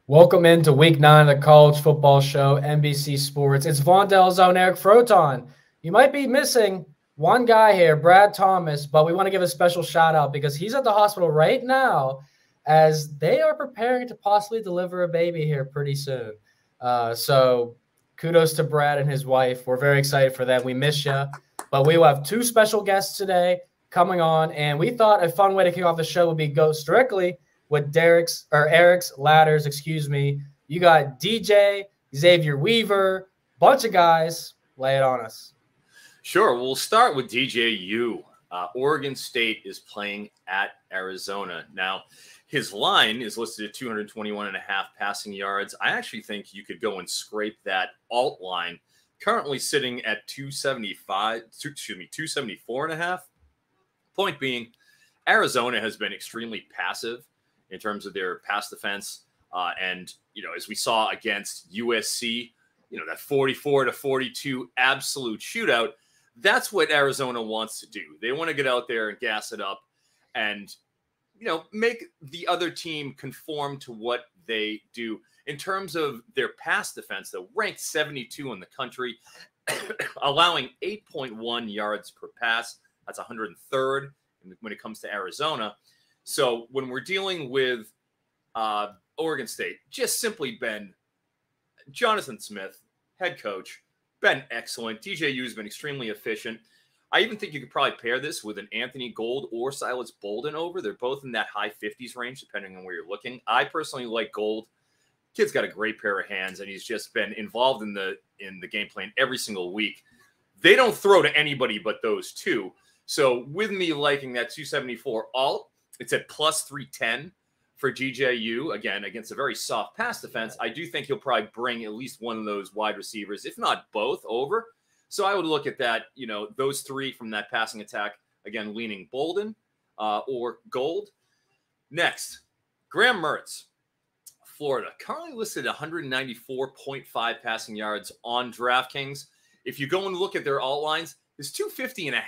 Welcome into week 9 of the college football show, NBC Sports. It's Vaughn Dalzell and Eric Froton. You might be missing one guy here, Brad Thomas, but we want to give a special shout out because he's at the hospital right now as they are preparing to possibly deliver a baby here pretty soon. So kudos to Brad and his wife. We're very excited for that. We miss you. But we will have two special guests today coming on, and we thought a fun way to kick off the show would be go directly with Eric's ladders, excuse me. You got DJ, Xavier Weaver, bunch of guys. Lay it on us. Sure. We'll start with DJU. Oregon State is playing at Arizona. Now, his line is listed at 221.5 passing yards. I actually think you could go and scrape that alt line, currently sitting at 274.5. Point being, Arizona has been extremely passive in terms of their pass defense. And, as we saw against USC, that 44-42 absolute shootout, that's what Arizona wants to do. They want to get out there and gas it up and, make the other team conform to what they do. In terms of their pass defense, they're ranked 72 in the country, allowing 8.1 yards per pass. That's 103rd when it comes to Arizona. So when we're dealing with Oregon State, just simply been Jonathan Smith, head coach, been excellent. DJU has been extremely efficient. I even think you could probably pair this with an Anthony Gold or Silas Bolden over. They're both in that high 50s range, depending on where you're looking. I personally like Gold. Kid's got a great pair of hands, and he's just been involved in the game plan every single week. They don't throw to anybody but those two. So with me liking that 274 alt, it's at plus 310 for DJU, again, against a very soft pass defense. I do think he'll probably bring at least one of those wide receivers, if not both, over. So I would look at that, those three from that passing attack, again, leaning Bolden or Gold. Next, Graham Mertz, Florida, currently listed at 194.5 passing yards on DraftKings. If you go and look at their alt lines, his 250.5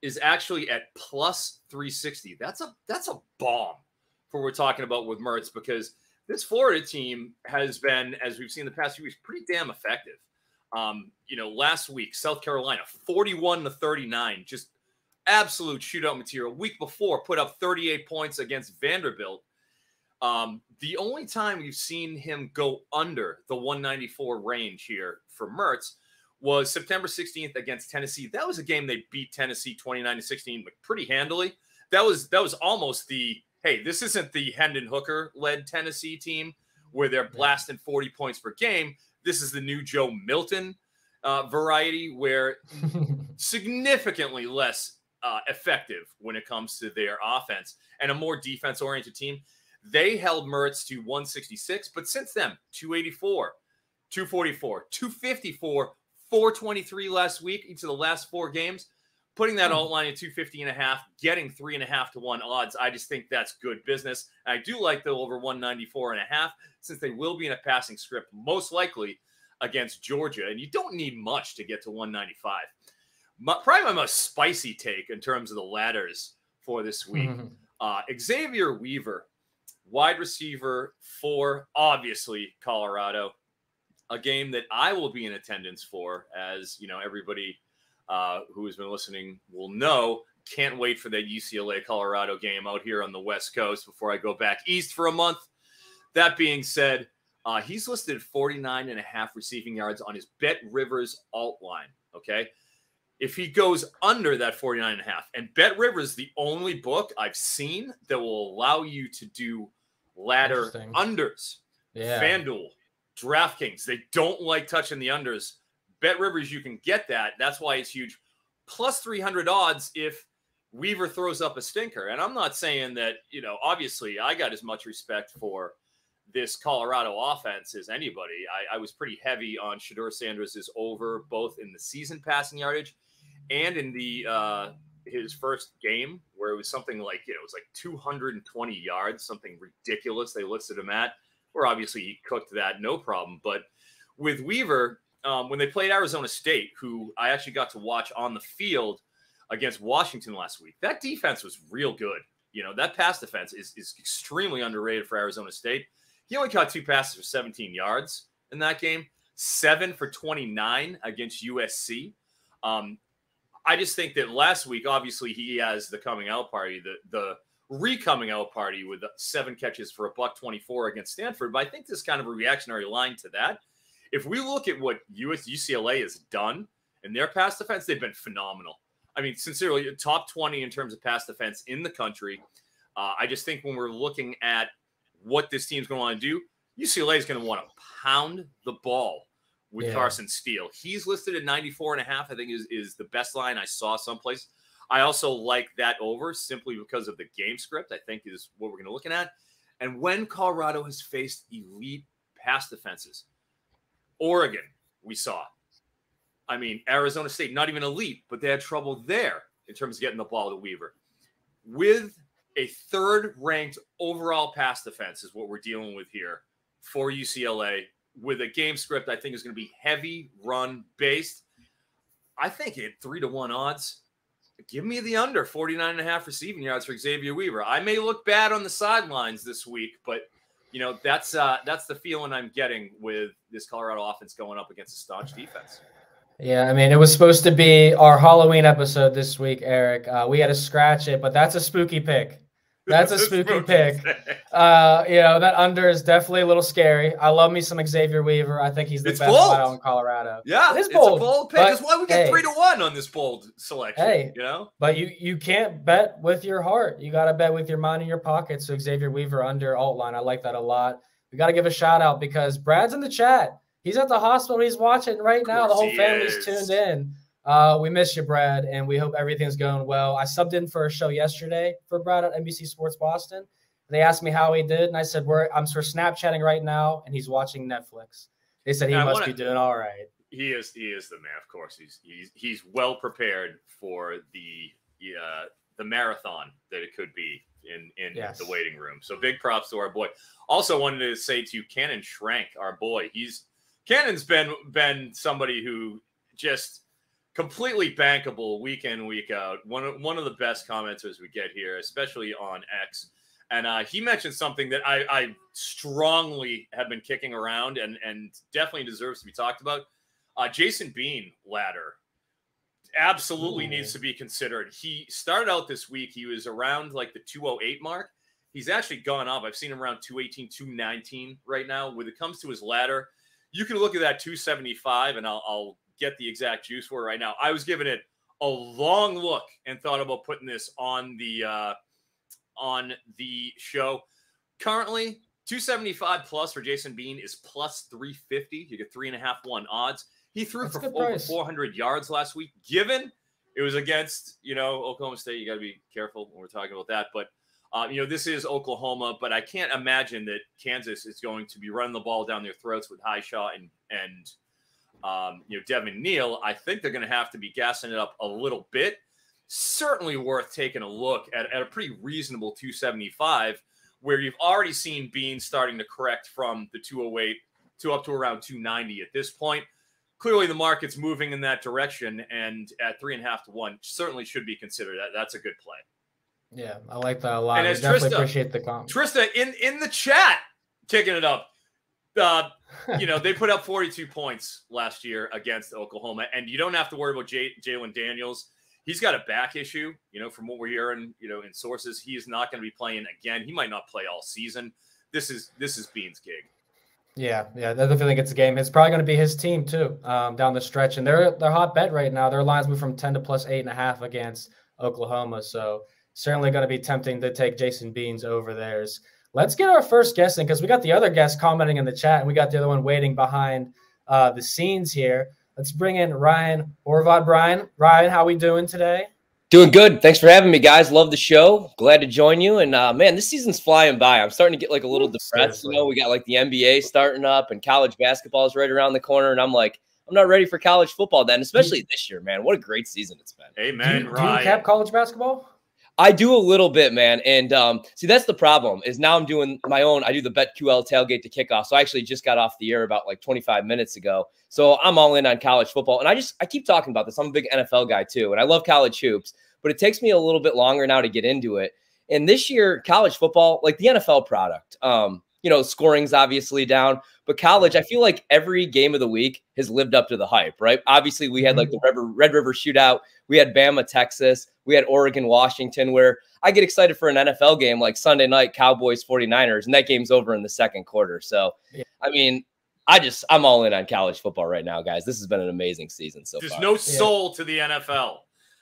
is actually at plus 360. That's a bomb for what we're talking about with Mertz, because this Florida team has been, as we've seen the past few weeks, pretty damn effective. Last week, South Carolina, 41-39, just absolute shootout material. Week before, put up 38 points against Vanderbilt. The only time we've seen him go under the 194 range here for Mertz was September 16th against Tennessee. That was a game they beat Tennessee 29-16 pretty handily. That was almost hey, this isn't the Hendon Hooker-led Tennessee team where they're blasting 40 points per game. This is the new Joe Milton variety, where significantly less effective when it comes to their offense and a more defense-oriented team. They held Mertz to 166, but since then, 284, 244, 254, 423 last week, each of the last 4 games. Putting that alt line at 250.5, getting 3.5 to 1 odds. I just think that's good business. And I do like the over 194.5, since they will be in a passing script, most likely against Georgia. And you don't need much to get to 195. Probably my most spicy take in terms of the ladders for this week. Xavier Weaver, wide receiver for, obviously, Colorado. A game that I will be in attendance for, as everybody who has been listening will know. Can't wait for that UCLA-Colorado game out here on the West Coast before I go back east for a month. That being said, he's listed at 49.5 receiving yards on his Bet Rivers alt line, okay? If he goes under that 49.5, and Bet Rivers is the only book I've seen that will allow you to do ladder unders. Yeah. FanDuel, DraftKings, they don't like touching the unders. Bet Rivers, you can get that. That's why it's huge. Plus 300 odds if Weaver throws up a stinker. And I'm not saying that, obviously I got as much respect for this Colorado offense as anybody. I was pretty heavy on Shedeur Sanders' over, both in the season passing yardage and in the his first game, where it was something like, it was like 220 yards, something ridiculous they listed him at, where obviously he cooked that, no problem. But with Weaver, when they played Arizona State, who I actually got to watch on the field against Washington last week, that defense was real good. That pass defense is extremely underrated for Arizona State. He only caught 2 passes for 17 yards in that game, 7 for 29 against USC. I just think that last week, obviously, he has the coming out party, the re-coming out party with 7 catches for $124 against Stanford. But I think this is kind of a reactionary line to that. If we look at what UCLA has done in their pass defense, they've been phenomenal. I mean, sincerely, top 20 in terms of pass defense in the country. I just think when we're looking at what this team's going to want to do, UCLA is going to want to pound the ball with Carson Steele. He's listed at 94.5, I think is the best line I saw someplace. I also like that over simply because of the game script, I think is what we're going to look at. And when Colorado has faced elite pass defenses, Oregon, we saw. I mean, Arizona State, not even elite, but they had trouble there in terms of getting the ball to Weaver. With a 3rd-ranked overall pass defense is what we're dealing with here for UCLA, with a game script I think is going to be heavy run-based. I think at 3-1 odds, give me the under 49.5 receiving yards for Xavier Weaver. I may look bad on the sidelines this week, but you know that's the feeling I'm getting with this Colorado offense going up against a staunch defense. Yeah, I mean, it was supposed to be our Halloween episode this week, Eric. We had to scratch it, but that's a spooky pick. That's a spooky pick. You know, that under is definitely a little scary. I love me some Xavier Weaver. I think he's the best wideout in Colorado. Yeah, it's bold. A bold pick. That's why we get 3-1 on this bold selection. Hey, you know, but you can't bet with your heart. You got to bet with your mind in your pocket. So Xavier Weaver under alt line. I like that a lot. We got to give a shout out because Brad's in the chat. He's at the hospital. He's watching right now. The whole family's tuned in. We miss you, Brad, and we hope everything's going well. I subbed in for a show yesterday for Brad at NBC Sports Boston. They asked me how he did, and I said, I'm sort of Snapchatting right now, and he's watching Netflix. They said he must be doing all right. He is the man, of course. He's well prepared for the marathon that it could be in the waiting room. So big props to our boy. Also wanted to say to Cannon Schrank, our boy, Cannon's been somebody who just completely bankable week in, week out. One of the best commenters we get here, especially on X. And he mentioned something that I strongly have been kicking around and definitely deserves to be talked about. Jason Bean ladder absolutely needs to be considered. He started out this week. He was around like the 208 mark. He's actually gone up. I've seen him around 218, 219 right now. When it comes to his ladder, you can look at that 275, and I'll get the exact juice for it right now. I was giving it a long look and thought about putting this on the show. Currently, 275 plus for Jason Bean is plus 350. You get 3.5-1 odds. He threw for over 400 yards last week. Given it was against, Oklahoma State, you got to be careful when we're talking about that. But, this is Oklahoma, but I can't imagine that Kansas is going to be running the ball down their throats with Highshaw and Devin Neal. I think they're going to have to be gassing it up a little bit. Certainly worth taking a look at a pretty reasonable 275, where you've already seen Bean starting to correct from the 208 to up to around 290 at this point. Clearly, the market's moving in that direction, and at 3.5-1, certainly should be considered. That's a good play. Yeah, I like that a lot. And I definitely appreciate the comment. Trista in the chat kicking it up. They put up 42 points last year against Oklahoma, and you don't have to worry about Jalen Daniels. He's got a back issue, from what we're hearing, in sources. He is not going to be playing again. He might not play all season. This is Bean's gig. Yeah, I definitely think it's a game. It's probably going to be his team too, down the stretch, and they're hot bet right now. Their lines move from 10 to plus 8.5 against Oklahoma, so certainly going to be tempting to take Jason Beans over theirs. Let's get our first guest in because we got the other guest commenting in the chat, and we got the other one waiting behind the scenes here. Let's bring in Ryan Horvath. Ryan, how we doing today? Doing good. Thanks for having me, guys. Love the show. Glad to join you. And, man, this season's flying by. I'm starting to get, a little depressed. We got, the NBA starting up, and college basketball is right around the corner. And I'm like, I'm not ready for college football then, especially this year, man. What a great season it's been. Amen, Ryan. Do you cap college basketball? I do a little bit, man. And see, that's the problem is now I'm doing my own. I do the BetQL tailgate to kickoff. So I actually just got off the air about 25 minutes ago. So I'm all in on college football. And I keep talking about this. I'm a big NFL guy too. And I love college hoops, but it takes me a little bit longer now to get into it. And this year, college football, like the NFL product, scoring's obviously down, but college, I feel like every game of the week has lived up to the hype, right? Obviously, we had like the Red River Shootout. We had Bama, Texas. We had Oregon, Washington, where I get excited for an NFL game like Sunday night, Cowboys, 49ers, and that game's over in the second quarter. So, I mean, I'm all in on college football right now, guys. This has been an amazing season so far. There's no soul to the NFL.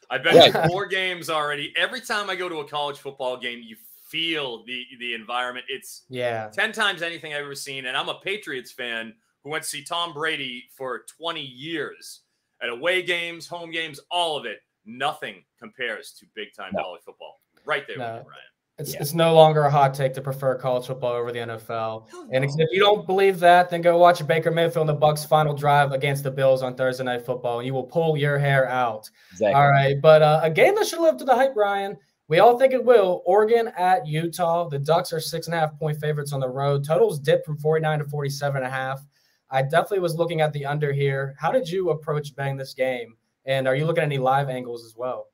I've been to 4 games already. Every time I go to a college football game, you feel the environment. It's 10 times anything I've ever seen. And I'm a Patriots fan who went to see Tom Brady for 20 years at away games, home games, all of it. Nothing compares to big-time college football. Right there with you, Ryan. It's no longer a hot take to prefer college football over the NFL. And if you don't believe that, then go watch Baker Mayfield and the Bucs' final drive against the Bills on Thursday Night Football, and you will pull your hair out. Exactly. All right, but a game that should live up to the hype, Ryan. We all think it will. Oregon at Utah. The Ducks are 6.5-point favorites on the road. Totals dipped from 49 to 47.5. I definitely was looking at the under here. How did you approach betting this game? And are you looking at any live angles as well?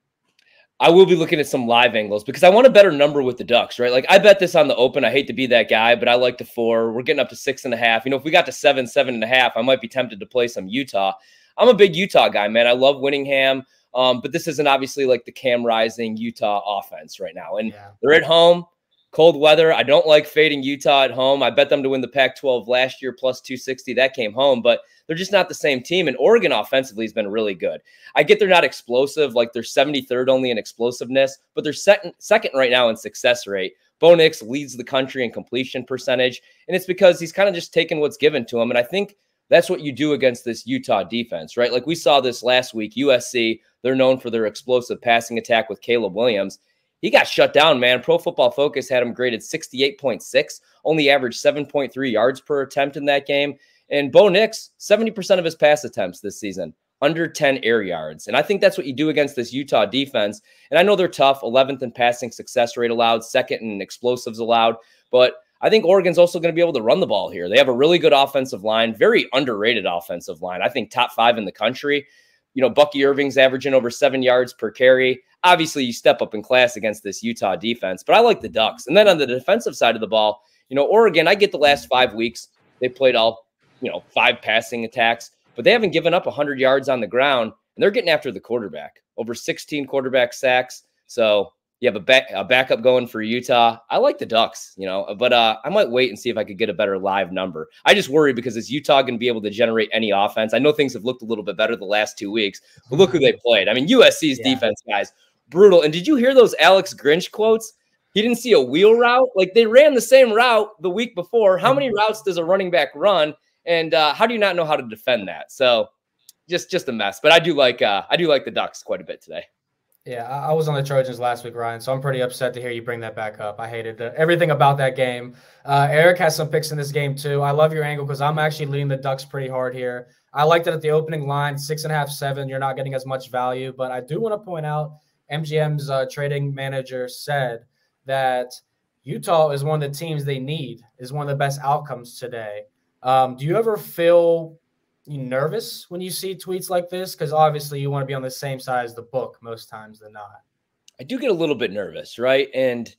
I will be looking at some live angles because I want a better number with the Ducks, right? Like I bet this on the open. I hate to be that guy, but I like the 4. We're getting up to 6.5. If we got to 7.5, I might be tempted to play some Utah. I'm a big Utah guy, man. I love Winningham, but this isn't obviously like the Cam Rising Utah offense right now. And they're at home, cold weather. I don't like fading Utah at home. I bet them to win the Pac-12 last year, plus 260. That came home, but they're just not the same team. And Oregon offensively has been really good. I get they're not explosive, like they're 73rd only in explosiveness, but they're second right now in success rate. Bo Nix leads the country in completion percentage, and it's because he's kind of just taken what's given to him. And I think that's what you do against this Utah defense, right? Like we saw this last week, USC, they're known for their explosive passing attack with Caleb Williams. He got shut down, man. Pro Football Focus had him graded 68.6, only averaged 7.3 yards per attempt in that game. And Bo Nix, 70% of his pass attempts this season, under 10 air yards. And I think that's what you do against this Utah defense. And I know they're tough, 11th in passing success rate allowed, 2nd in explosives allowed. But I think Oregon's also going to be able to run the ball here. They have a really good offensive line, very underrated offensive line. I think top 5 in the country. Bucky Irving's averaging over 7 yards per carry. Obviously, you step up in class against this Utah defense, but I like the Ducks. And then on the defensive side of the ball, Oregon, I get the last 5 weeks. They played all 5 passing attacks, but they haven't given up 100 yards on the ground, and they're getting after the quarterback. Over 16 quarterback sacks. So you have a backup going for Utah. I like the Ducks, but I might wait and see if I could get a better live number. I just worry because is Utah going to be able to generate any offense? I know things have looked a little bit better the last 2 weeks, but look who they played. I mean, USC's defense, guys, brutal. And did you hear those Alex Grinch quotes? He didn't see a wheel route. Like they ran the same route the week before. How many routes does a running back run? And how do you not know how to defend that? So just a mess. But I do like the Ducks quite a bit today. Yeah, I was on the Trojans last week, Ryan, so I'm pretty upset to hear you bring that back up. I hated everything about that game. Eric has some picks in this game too. I love your angle because I'm actually leading the Ducks pretty hard here. I liked it at the opening line, 6.5, 7. You're not getting as much value, but I do want to point out MGM's trading manager said that Utah is one of the teams they need, is one of the best outcomes today. Do you ever feel nervous when you see tweets like this? Because obviously you want to be on the same side as the book most times than not. I do get a little bit nervous, right? And,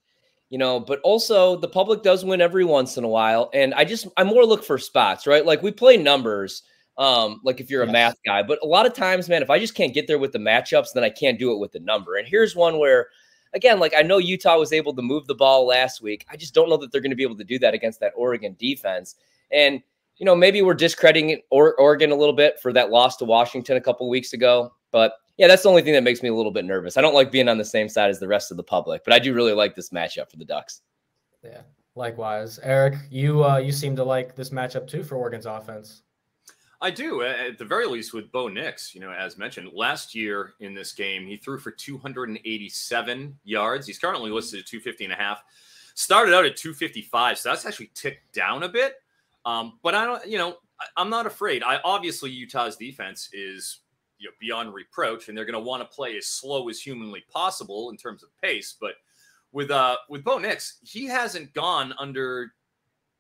but also the public does win every once in a while. And I more look for spots, right? Like we play numbers, like if you're a math guy, but a lot of times, man, if I just can't get there with the matchups, then I can't do it with the number. And here's one where, again, like I know Utah was able to move the ball last week. I just don't know that they're going to be able to do that against that Oregon defense. And, maybe we're discrediting Oregon a little bit for that loss to Washington a couple weeks ago. But, yeah, that's the only thing that makes me a little bit nervous. I don't like being on the same side as the rest of the public, but I do really like this matchup for the Ducks. Yeah, likewise. Eric, you seem to like this matchup too for Oregon's offense. I do, at the very least with Bo Nix, as mentioned. Last year in this game, he threw for 287 yards. He's currently listed at 250.5. Started out at 255, so that's actually ticked down a bit. But I don't, I'm not afraid. Obviously Utah's defense is beyond reproach, and they're going to want to play as slow as humanly possible in terms of pace. But with Bo Nix, he hasn't gone under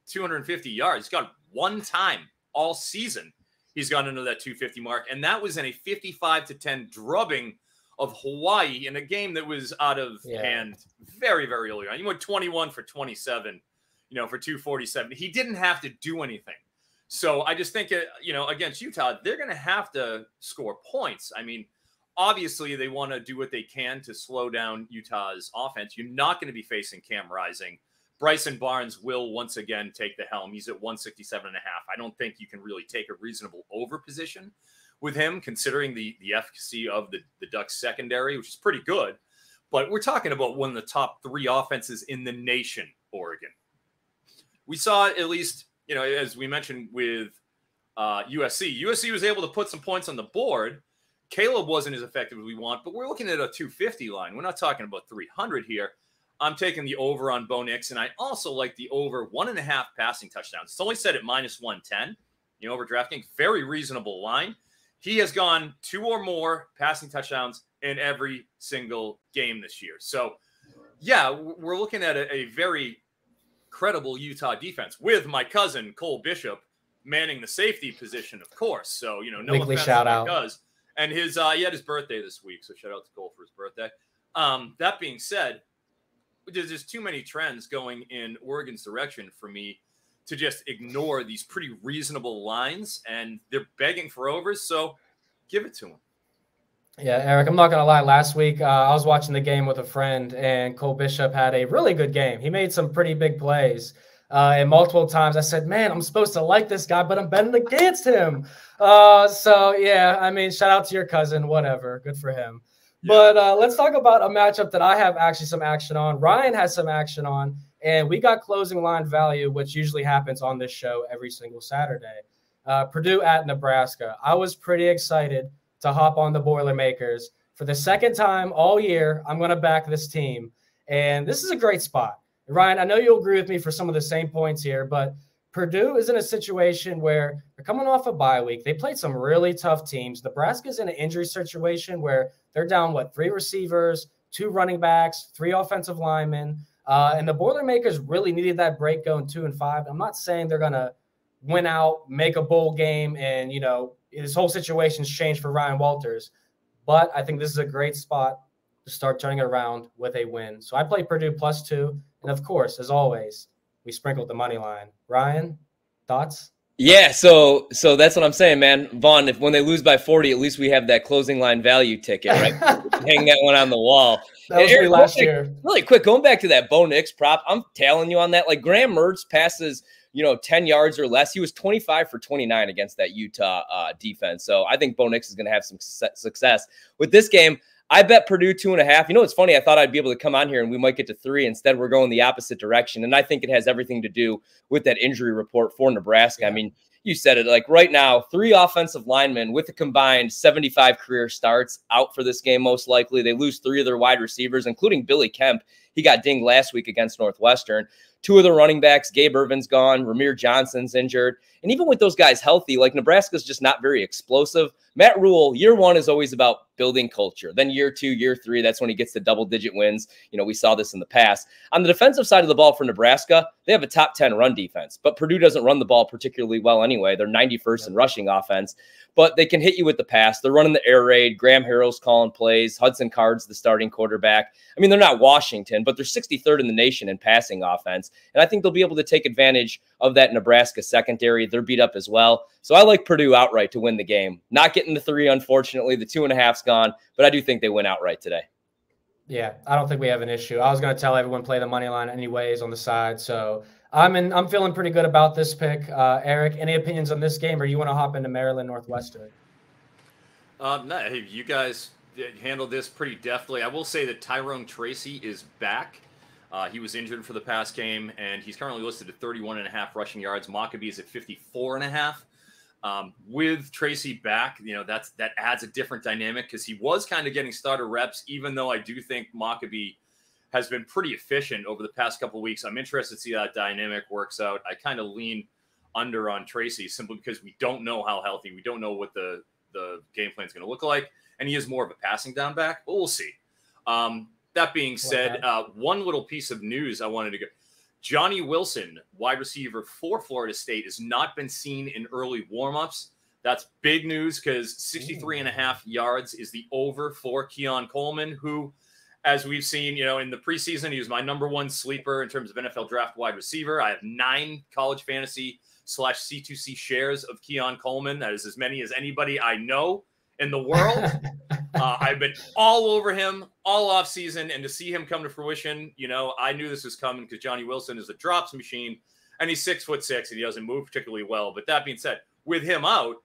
250 yards. He's gone one time all season. He's gone under that 250 mark, and that was in a 55-10 drubbing of Hawaii in a game that was out of hand very, very early on. He went 21 for 27. for 247. He didn't have to do anything. So I just think, against Utah, they're going to have to score points. I mean, obviously they want to do what they can to slow down Utah's offense. You're not going to be facing Cam Rising. Bryson Barnes will once again take the helm. He's at 167.5. I don't think you can really take a reasonable over position with him, considering the efficacy of the Ducks secondary, which is pretty good. But we're talking about one of the top 3 offenses in the nation, Oregon. We saw at least, as we mentioned with USC. USC was able to put some points on the board. Caleb wasn't as effective as we want, but we're looking at a 250 line. We're not talking about 300 here. I'm taking the over on Bo Nix, and I also like the over 1.5 passing touchdowns. It's only set at -110. Over DraftKings, very reasonable line. He has gone 2 or more passing touchdowns in every single game this year. So, yeah, we're looking at a very credible Utah defense with my cousin Cole Bishop manning the safety position, of course. So, no weekly offense shout to my out. cousin. And he had his birthday this week, so shout out to Cole for his birthday. That being said, there's just too many trends going in Oregon's direction for me to just ignore these pretty reasonable lines, and they're begging for overs, so give it to them. Yeah, Eric, I'm not going to lie. Last week, I was watching the game with a friend, and Cole Bishop had a really good game. He made some pretty big plays. And multiple times I said, man, I'm supposed to like this guy, but I'm betting against him. So, yeah, I mean, shout out to your cousin, whatever. Good for him. Yeah. But let's talk about a matchup that I have actually some action on. Ryan has some action on, and we got closing line value, which usually happens on this show every single Saturday. Purdue at Nebraska. I was pretty excited to hop on the Boilermakers. For the second time all year, I'm going to back this team. And this is a great spot. Ryan, I know you'll agree with me for some of the same points here, but Purdue is in a situation where they're coming off a bye week. They played some really tough teams. Nebraska's in an injury situation where they're down, 3 receivers, 2 running backs, 3 offensive linemen. And the Boilermakers really needed that break going 2-5. I'm not saying they're going to win out, make a bowl game, and, this whole situation's changed for Ryan Walters. But I think this is a great spot to start turning it around with a win. So I play Purdue +2. And, of course, as always, we sprinkled the money line. Ryan, thoughts? Yeah, so that's what I'm saying, man. Vaughn, when they lose by 40, at least we have that closing line value ticket, right? Hang that one on the wall. That was Eric, last year. Really quick, going back to that Bo Nix prop, I'm tailing you on that. Like Graham Mertz passes, 10 yards or less. He was 25 for 29 against that Utah defense. So I think Bo Nix is going to have some success with this game. I bet Purdue 2.5. It's funny. I thought I'd be able to come on here and we might get to 3. Instead, we're going the opposite direction. And I think it has everything to do with that injury report for Nebraska. Yeah. I mean, you said it, like right now, 3 offensive linemen with a combined 75 career starts out for this game. Most likely they lose 3 of their wide receivers, including Billy Kemp. He got dinged last week against Northwestern. 2 of the running backs, Gabe Irvin's gone, Ramir Johnson's injured. And even with those guys healthy, like Nebraska's just not very explosive. Matt Rule, year 1 is always about building culture. Then year 2, year 3, that's when he gets the double-digit wins. We saw this in the past. On the defensive side of the ball for Nebraska, they have a top 10 run defense. But Purdue doesn't run the ball particularly well anyway. They're 91st in rushing offense. But they can hit you with the pass. They're running the air raid. Graham Harrell's calling plays. Hudson Card's the starting quarterback. I mean, they're not Washington, but they're 63rd in the nation in passing offense. And I think they'll be able to take advantage of that Nebraska secondary. They're beat up as well. So I like Purdue outright to win the game. Not getting the 3, unfortunately. The 2.5's gone, but I do think they win outright today. Yeah, I don't think we have an issue. I was going to tell everyone play the money line anyways on the side. So I'm feeling pretty good about this pick. Eric, any opinions on this game, or you want to hop into Maryland Northwestern? No, you guys handled this pretty deftly. I will say that Tyrone Tracy is back. He was injured for the past game, and he's currently listed at 31.5 rushing yards. Maccabee is at 54.5. With Tracy back, that adds a different dynamic because he was kind of getting starter reps, even though I do think Maccabee has been pretty efficient over the past couple of weeks. I'm interested to see how that dynamic works out. I kind of lean under on Tracy simply because we don't know how healthy. We don't know what the game plan is going to look like, and he is more of a passing down back, but we'll see. That being said, one little piece of news I wanted to go. Johnny Wilson, wide receiver for Florida State, has not been seen in early warmups. That's big news because 63.5 yards is the over for Keon Coleman, who as we've seen, in the preseason, he was my #1 sleeper in terms of NFL draft wide receiver. I have 9 college fantasy / C2C shares of Keon Coleman. That is as many as anybody I know in the world. I've been all over him all offseason, and to see him come to fruition, I knew this was coming because Johnny Wilson is a drops machine, and he's 6'6", and he doesn't move particularly well. But that being said, with him out,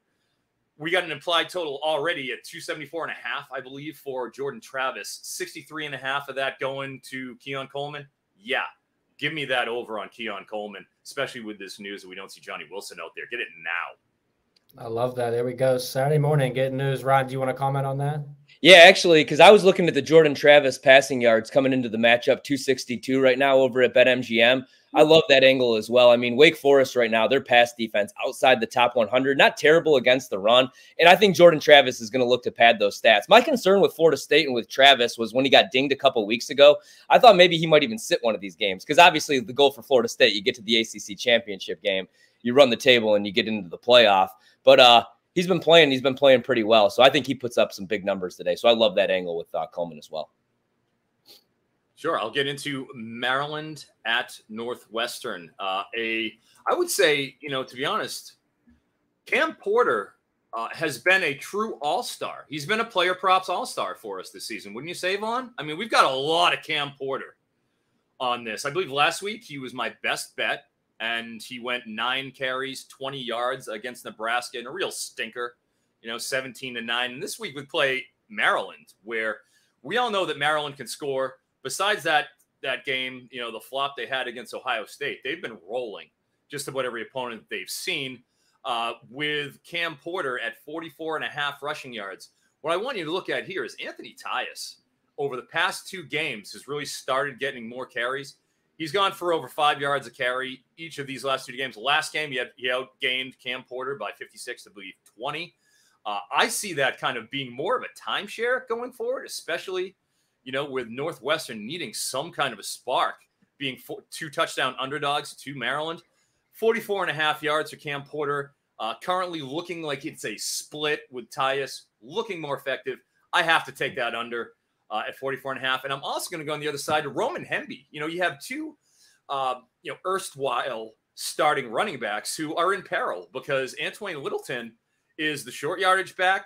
we got an implied total already at 274.5, I believe, for Jordan Travis. 63.5 of that going to Keon Coleman. Yeah, give me that over on Keon Coleman, especially with this news that we don't see Johnny Wilson out there. Get it now. I love that. There we go. Saturday morning, getting news. Ryan, do you want to comment on that? Yeah, actually, because I was looking at the Jordan Travis passing yards coming into the matchup, 262 right now over at BetMGM. I love that angle as well. I mean, Wake Forest right now, their pass defense outside the top 100, not terrible against the run. And I think Jordan Travis is going to look to pad those stats. My concern with Florida State and with Travis was when he got dinged a couple weeks ago, I thought maybe he might even sit one of these games because obviously the goal for Florida State, you get to the ACC championship game, you run the table and you get into the playoff. But he's been playing pretty well. So I think he puts up some big numbers today. So I love that angle with Coleman as well. Sure. I'll get into Maryland at Northwestern. I would say, to be honest, Cam Porter has been a true all-star. He's been a player props all-star for us this season. Wouldn't you say, Vaughn? I mean, we've got a lot of Cam Porter on this. I believe last week he was my best bet, and he went 9 carries, 20 yards against Nebraska in a real stinker, 17-9. And this week we play Maryland, where we all know that Maryland can score. Besides that game, the flop they had against Ohio State, they've been rolling just about every opponent they've seen. With Cam Porter at 44.5 rushing yards, what I want you to look at here is Anthony Tyus over the past 2 games has really started getting more carries. He's gone for over 5 yards a carry each of these last 2 games. Last game, he outgained Cam Porter by 56 to 20. I see that kind of being more of a timeshare going forward, especially with Northwestern needing some kind of a spark, being 2 touchdown underdogs to Maryland. 44.5 yards for Cam Porter. Currently looking like it's a split with Tyus, looking more effective. I have to take that under at 44.5. And I'm also going to go on the other side to Roman Hemby. You have 2, erstwhile starting running backs who are in peril because Antoine Littleton is the short yardage back.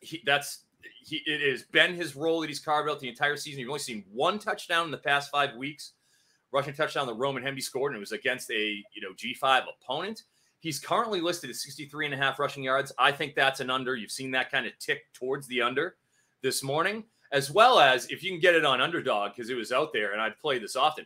It has been his role that he's carved out the entire season. You've only seen 1 touchdown in the past 5 weeks. Rushing touchdown that Roman Hemby scored, and it was against a G5 opponent. He's currently listed at 63.5 rushing yards. I think that's an under. You've seen that kind of tick towards the under this morning, as well as if you can get it on underdog because it was out there, and I'd play this often.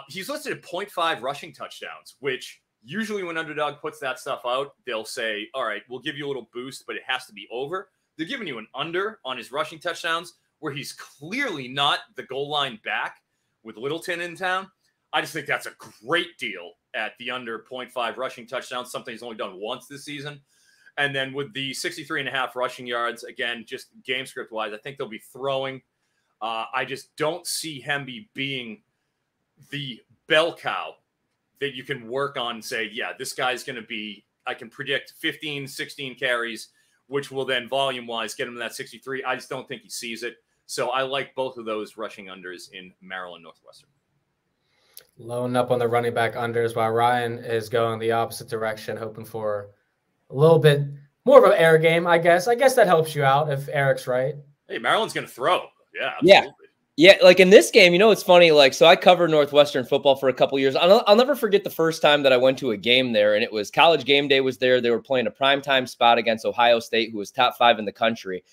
He's listed at 0.5 rushing touchdowns, which usually when underdog puts that stuff out, they'll say, all right, we'll give you a little boost, but it has to be over. They're giving you an under on his rushing touchdowns where he's clearly not the goal line back with Littleton in town. I just think that's a great deal at the under 0.5 rushing touchdowns, something he's only done once this season. And then with the 63.5 rushing yards, again, just game script wise, I think they'll be throwing. I just don't see Hemby being the bell cow that you can work on and say, yeah, this guy's going to be, I can predict 15, 16 carries, which will then volume-wise get him to that 63. I just don't think he sees it. So I like both of those rushing unders in Maryland Northwestern. Loading up on the running back unders while Ryan is going the opposite direction, hoping for a little bit more of an air game, I guess. I guess that helps you out if Eric's right. Hey, Maryland's going to throw. Yeah, absolutely. Yeah, like in this game, it's funny. Like, so I covered Northwestern football for a couple years. I'll never forget the first time that I went to a game there, and it was College Game Day was there. They were playing a primetime spot against Ohio State, who was top 5 in the country.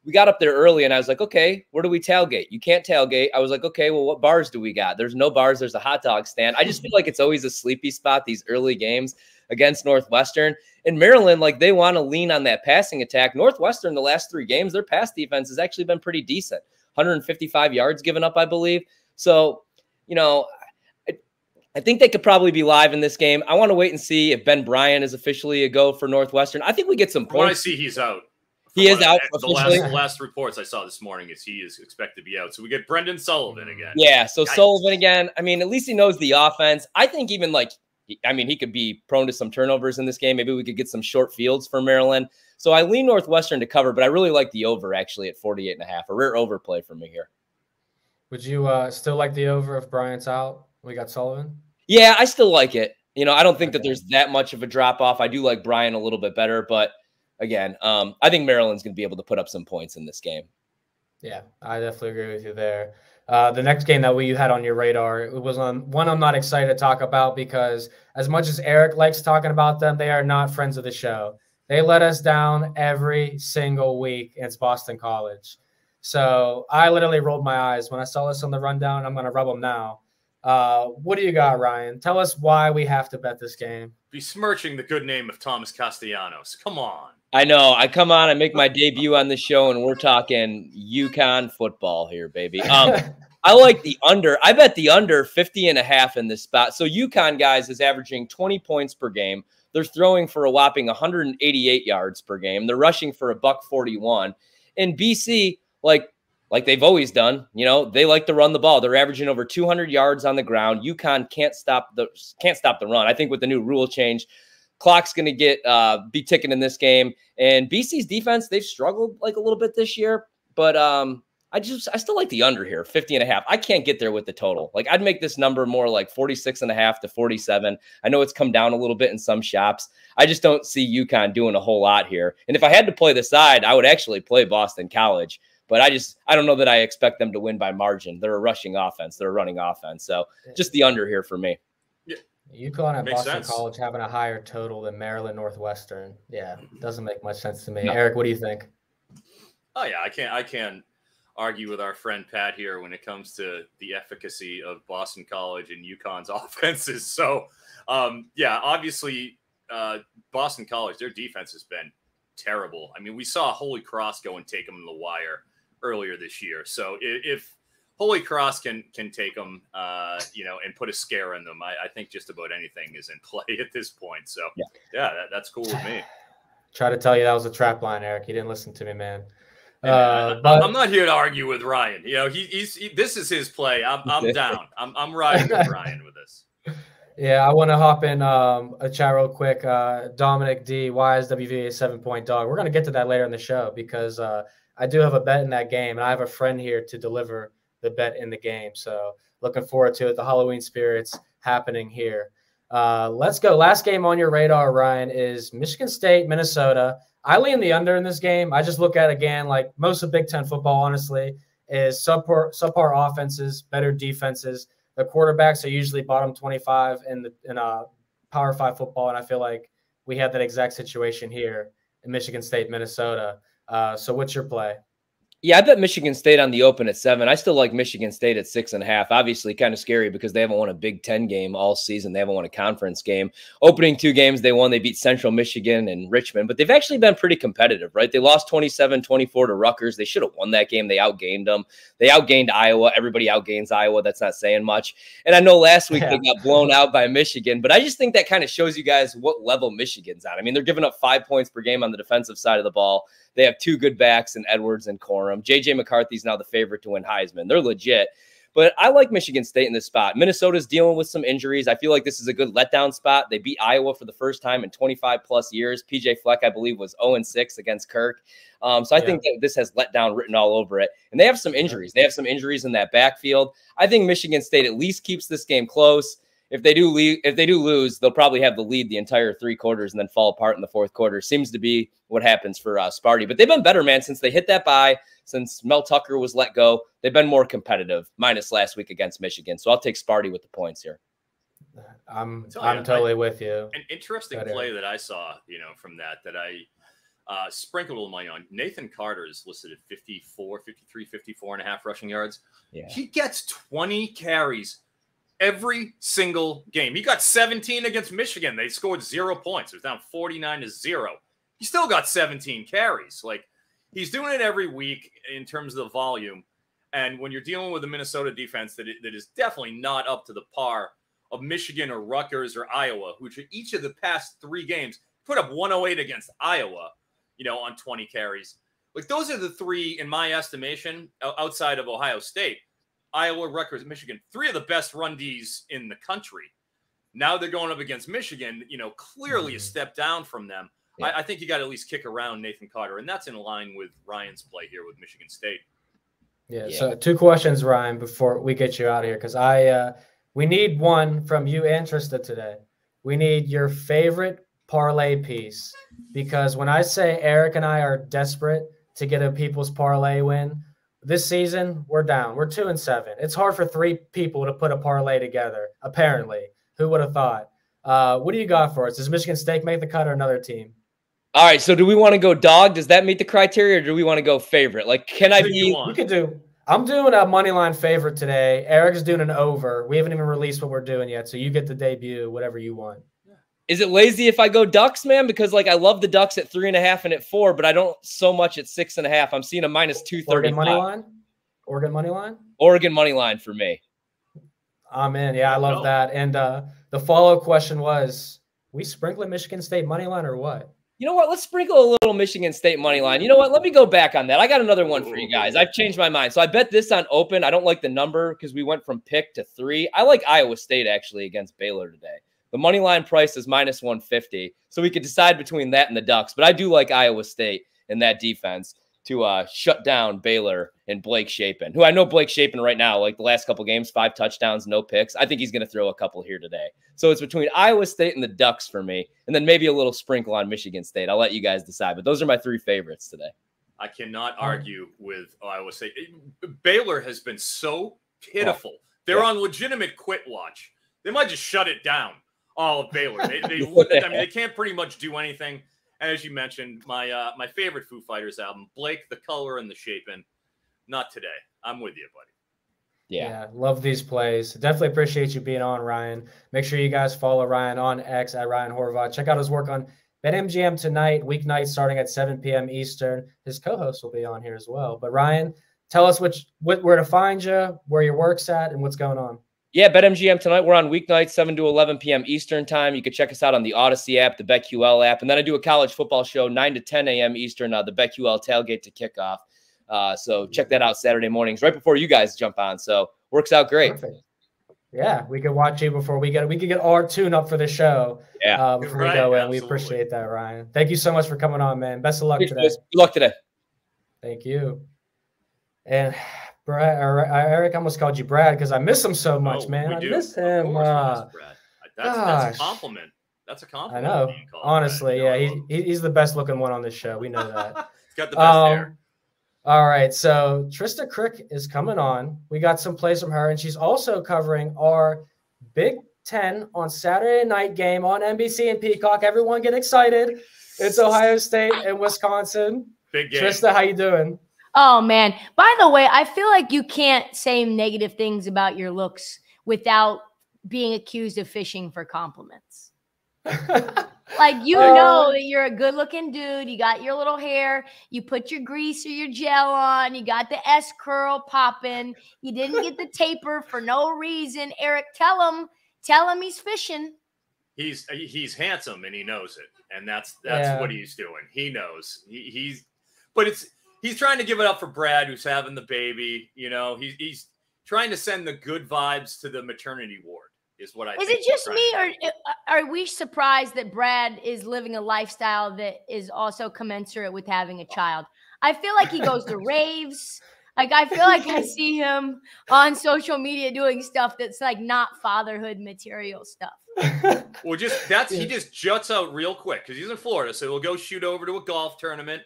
We got up there early, and I was like, okay, where do we tailgate? You can't tailgate. I was like, okay, well, what bars do we got? There's no bars. There's a hot dog stand. I just feel like it's always a sleepy spot, these early games against Northwestern. In Maryland, like they want to lean on that passing attack. Northwestern, the last 3 games, their pass defense has actually been pretty decent. 155 yards given up, I believe. So, I think they could probably be live in this game. I want to wait and see if Ben Bryant is officially a go for Northwestern. I think we get some points. When I see he's out. He is out. The last reports I saw this morning is he is expected to be out. So we get Brendan Sullivan again. Yeah, so Yikes. Sullivan again. I mean, at least he knows the offense. I think even he could be prone to some turnovers in this game. Maybe we could get some short fields for Maryland. So I lean Northwestern to cover, but I really like the over actually at 48.5. A rare overplay for me here. Would you still like the over if Bryant's out? We got Sullivan. Yeah, I still like it. I don't think that Okay. there's that much of a drop off. I do like Bryant a little bit better, but again, I think Maryland's going to be able to put up some points in this game. Yeah, I definitely agree with you there. The next game that we had on your radar, it was on one I'm not excited to talk about because as much as Eric likes talking about them, they are not friends of the show. They let us down every single week. And it's Boston College. So I literally rolled my eyes when I saw this on the rundown. I'm going to rub them now. What do you got, Ryan? Tell us why we have to bet this game. Besmirching the good name of Thomas Castellanos. Come on. I know. I come on, I make my debut on the show, and we're talking UConn football here, baby. I like the under. I bet the under 50.5 in this spot. So UConn, guys, is averaging 20 points per game. They're throwing for a whopping 188 yards per game. They're rushing for $141. And BC, like they've always done, they like to run the ball. They're averaging over 200 yards on the ground. UConn can't stop the run. I think with the new rule change, clock's going to be ticking in this game. And BC's defense, they've struggled like a little bit this year, but I still like the under here, 50.5. I can't get there with the total. Like I'd make this number more like 46.5 to 47. I know it's come down a little bit in some shops. I just don't see UConn doing a whole lot here. And if I had to play the side, I would actually play Boston College. But I don't know that I expect them to win by margin. They're a rushing offense. They're a running offense. So just the under here for me. Yeah. UConn at Boston sense. College having a higher total than Maryland Northwestern. Yeah, doesn't make much sense to me. No. Eric, what do you think? Oh yeah, I can't argue with our friend Pat here when it comes to the efficacy of Boston College and UConn's offenses. So yeah, obviously Boston College, their defense has been terrible. I mean, we saw Holy Cross go and take them in the wire earlier this year. So if Holy Cross can take them, and put a scare in them, I think just about anything is in play at this point. So yeah, that's cool with me. Try to tell you that was a trap line, Eric. You didn't listen to me, man. But I'm not here to argue with Ryan. This is his play. I'm down. I'm riding with Ryan with this. Yeah, I want to hop in a chat real quick. Dominic D, why is WVA a 7-point dog? We're going to get to that later in the show because I do have a bet in that game, and I have a friend here to deliver the bet in the game. So looking forward to it. The Halloween spirits happening here. Let's go. Last game on your radar, Ryan, is Michigan State, Minnesota. I lean the under in this game. I just look at, again, like most of Big Ten football, honestly, is subpar offenses, better defenses. The quarterbacks are usually bottom 25 in Power 5 football, and I feel like we have that exact situation here in Michigan State, Minnesota. So what's your play? Yeah, I bet Michigan State on the open at 7. I still like Michigan State at 6.5. Obviously, kind of scary because they haven't won a Big Ten game all season. They haven't won a conference game. Opening 2 games they won. They beat Central Michigan and Richmond, but they've actually been pretty competitive, right? They lost 27-24 to Rutgers. They should have won that game. They outgained them. They outgained Iowa. Everybody outgains Iowa. That's not saying much. And I know last week they got blown out by Michigan, but I just think that kind of shows you guys what level Michigan's at. I mean, they're giving up 5 points per game on the defensive side of the ball. They have 2 good backs in Edwards and Corum. J.J. McCarthy's now the favorite to win Heisman. They're legit. But I like Michigan State in this spot. Minnesota's dealing with some injuries. I feel like this is a good letdown spot. They beat Iowa for the first time in 25-plus years. P.J. Fleck, I believe, was 0-6 against Kirk. So I think that this has letdown written all over it. And they have some injuries. They have some injuries in that backfield. I think Michigan State at least keeps this game close. If they do lose, they'll probably have the lead the entire 3 quarters and then fall apart in the 4th quarter. Seems to be what happens for Sparty. But they've been better, man, since they hit that bye, since Mel Tucker was let go. They've been more competitive, minus last week against Michigan. So I'll take Sparty with the points here. I'm totally with you. An interesting play that I saw, from that I sprinkled a little money on. Nathan Carter is listed at 54.5 rushing yards. Yeah. He gets 20 carries every single game. He got 17 against Michigan. They scored 0 points. It was down 49-0. He still got 17 carries. Like, he's doing it every week in terms of the volume. And when you're dealing with a Minnesota defense that is definitely not up to the par of Michigan or Rutgers or Iowa, which each of the past 3 games put up 108 against Iowa, on 20 carries. Like, those are the 3, in my estimation, outside of Ohio State, Iowa, Rutgers, Michigan, 3 of the best run Ds in the country. Now they're going up against Michigan, clearly a step down from them. Yeah. I think you got to at least kick around Nathan Carter, and that's in line with Ryan's play here with Michigan State. Yeah. So 2 questions, Ryan, before we get you out of here, because we need one from you and Trista today. We need your favorite parlay piece, because when I say Eric and I are desperate to get a people's parlay win this season, we're down. We're 2-7. It's hard for 3 people to put a parlay together. Apparently, who would have thought? What do you got for us? Does Michigan State make the cut or another team? All right. So do we want to go dog? Does that meet the criteria, or do we want to go favorite? Like, can I be? We could do. I'm doing a money line favorite today. Eric's doing an over. We haven't even released what we're doing yet, so you get to debut whatever you want. Is it lazy if I go Ducks, man? Because like I love the Ducks at 3.5 and at 4, but I don't so much at 6.5. I'm seeing a -235. Oregon money line. Oregon money line. Oregon money line for me. I'm in. Yeah, I love that. And the follow-up question was: we sprinkling Michigan State money line or what? You know what? Let's sprinkle a little Michigan State money line. You know what? Let me go back on that. I got another one for you guys. I've changed my mind. So I bet this on open. I don't like the number because we went from pick to 3. I like Iowa State actually against Baylor today. The money line price is -150. So we could decide between that and the Ducks. But I do like Iowa State in that defense to shut down Baylor and Blake Shapen, who I know Blake Shapen right now, like the last couple games, 5 touchdowns, no picks. I think he's going to throw a couple here today. So it's between Iowa State and the Ducks for me, and then maybe a little sprinkle on Michigan State. I'll let you guys decide, but those are my 3 favorites today. I cannot argue with Iowa State. Baylor has been so pitiful. They're on legitimate quit watch. They might just shut it down, all of Baylor. I mean, they can't pretty much do anything. And as you mentioned, my favorite Foo Fighters album, Blake, the Color, and the Shapen. Not today. I'm with you, buddy. Yeah, love these plays. Definitely appreciate you being on, Ryan. Make sure you guys follow Ryan on X at Ryan Horvath. Check out his work on BetMGM tonight, weeknight starting at 7 p.m. Eastern. His co-host will be on here as well. But Ryan, tell us where to find you, where your work's at, and what's going on. Yeah, BetMGM tonight. We're on weeknights, 7 to 11 p.m. Eastern time. You can check us out on the Odyssey app, the BetQL app. And then I do a college football show, 9 to 10 a.m. Eastern, the BetQL tailgate to kickoff. So check that out Saturday mornings, right before you guys jump on. So works out great. Perfect. Yeah, we could watch you before we could get our tune up for the show. Yeah, before we go in. We appreciate that, Ryan. Thank you so much for coming on, man. Best of luck today. Good luck today. Thank you. And Brad, or Eric, I almost called you Brad because I miss him so much, man. I miss him. That's a compliment. That's a compliment. I know. Honestly, he's the best looking one on this show. We know that. He's got the best hair. All right, so Trista Crick is coming on. We got some plays from her, and she's also covering our Big Ten on Saturday night game on NBC and Peacock. Everyone get excited. It's Ohio State and Wisconsin. Big game. Trista, how you doing? Oh, man. By the way, I feel like you can't say negative things about your looks without being accused of fishing for compliments. Like, you know that you're a good-looking dude. You got your little hair. You put your grease or your gel on. You got the S curl popping. You didn't get the taper for no reason. Eric, tell him he's fishing. He's handsome and he knows it, and that's what he's doing. He knows he's trying to give it up for Brad, who's having the baby. You know, he's trying to send the good vibes to the maternity ward. Is it just me, or are we surprised that Brad is living a lifestyle that is also commensurate with having a child? I feel like he goes to raves. Like, I feel like I see him on social media doing stuff that's like not fatherhood material stuff. Well, he just juts out real quick because he's in Florida, so he'll go shoot over to a golf tournament.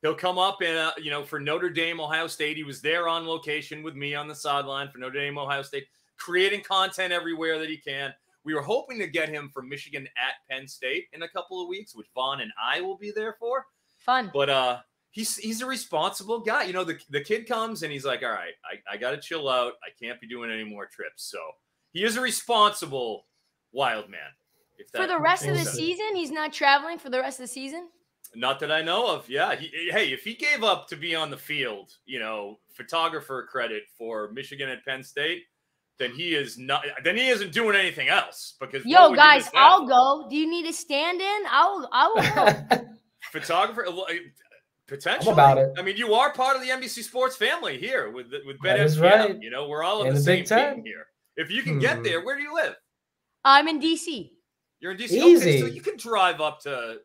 He'll come up and for Notre Dame, Ohio State. He was there on location with me on the sideline for Notre Dame, Ohio State, creating content everywhere that he can. We were hoping to get him from Michigan at Penn State in a couple of weeks, which Vaughn and I will be there for. Fun. But he's a responsible guy. You know, the kid comes and he's like, all right, I got to chill out. I can't be doing any more trips. So he is a responsible wild man. For the rest of the season? He's not traveling for the rest of the season? Not that I know of. Yeah. If he gave up to be on the field, photographer credit for Michigan at Penn State, then he is not. Then he isn't doing anything else. Because guys, I'll go. Do you need a stand-in? I will go. Photographer, potentially. I'm about it. I mean, you are part of the NBC Sports family here with BetMGM. Right. We're all in the same team here. If you can get there, where do you live? I'm in DC. You're in DC. Easy. Okay, so you can drive up to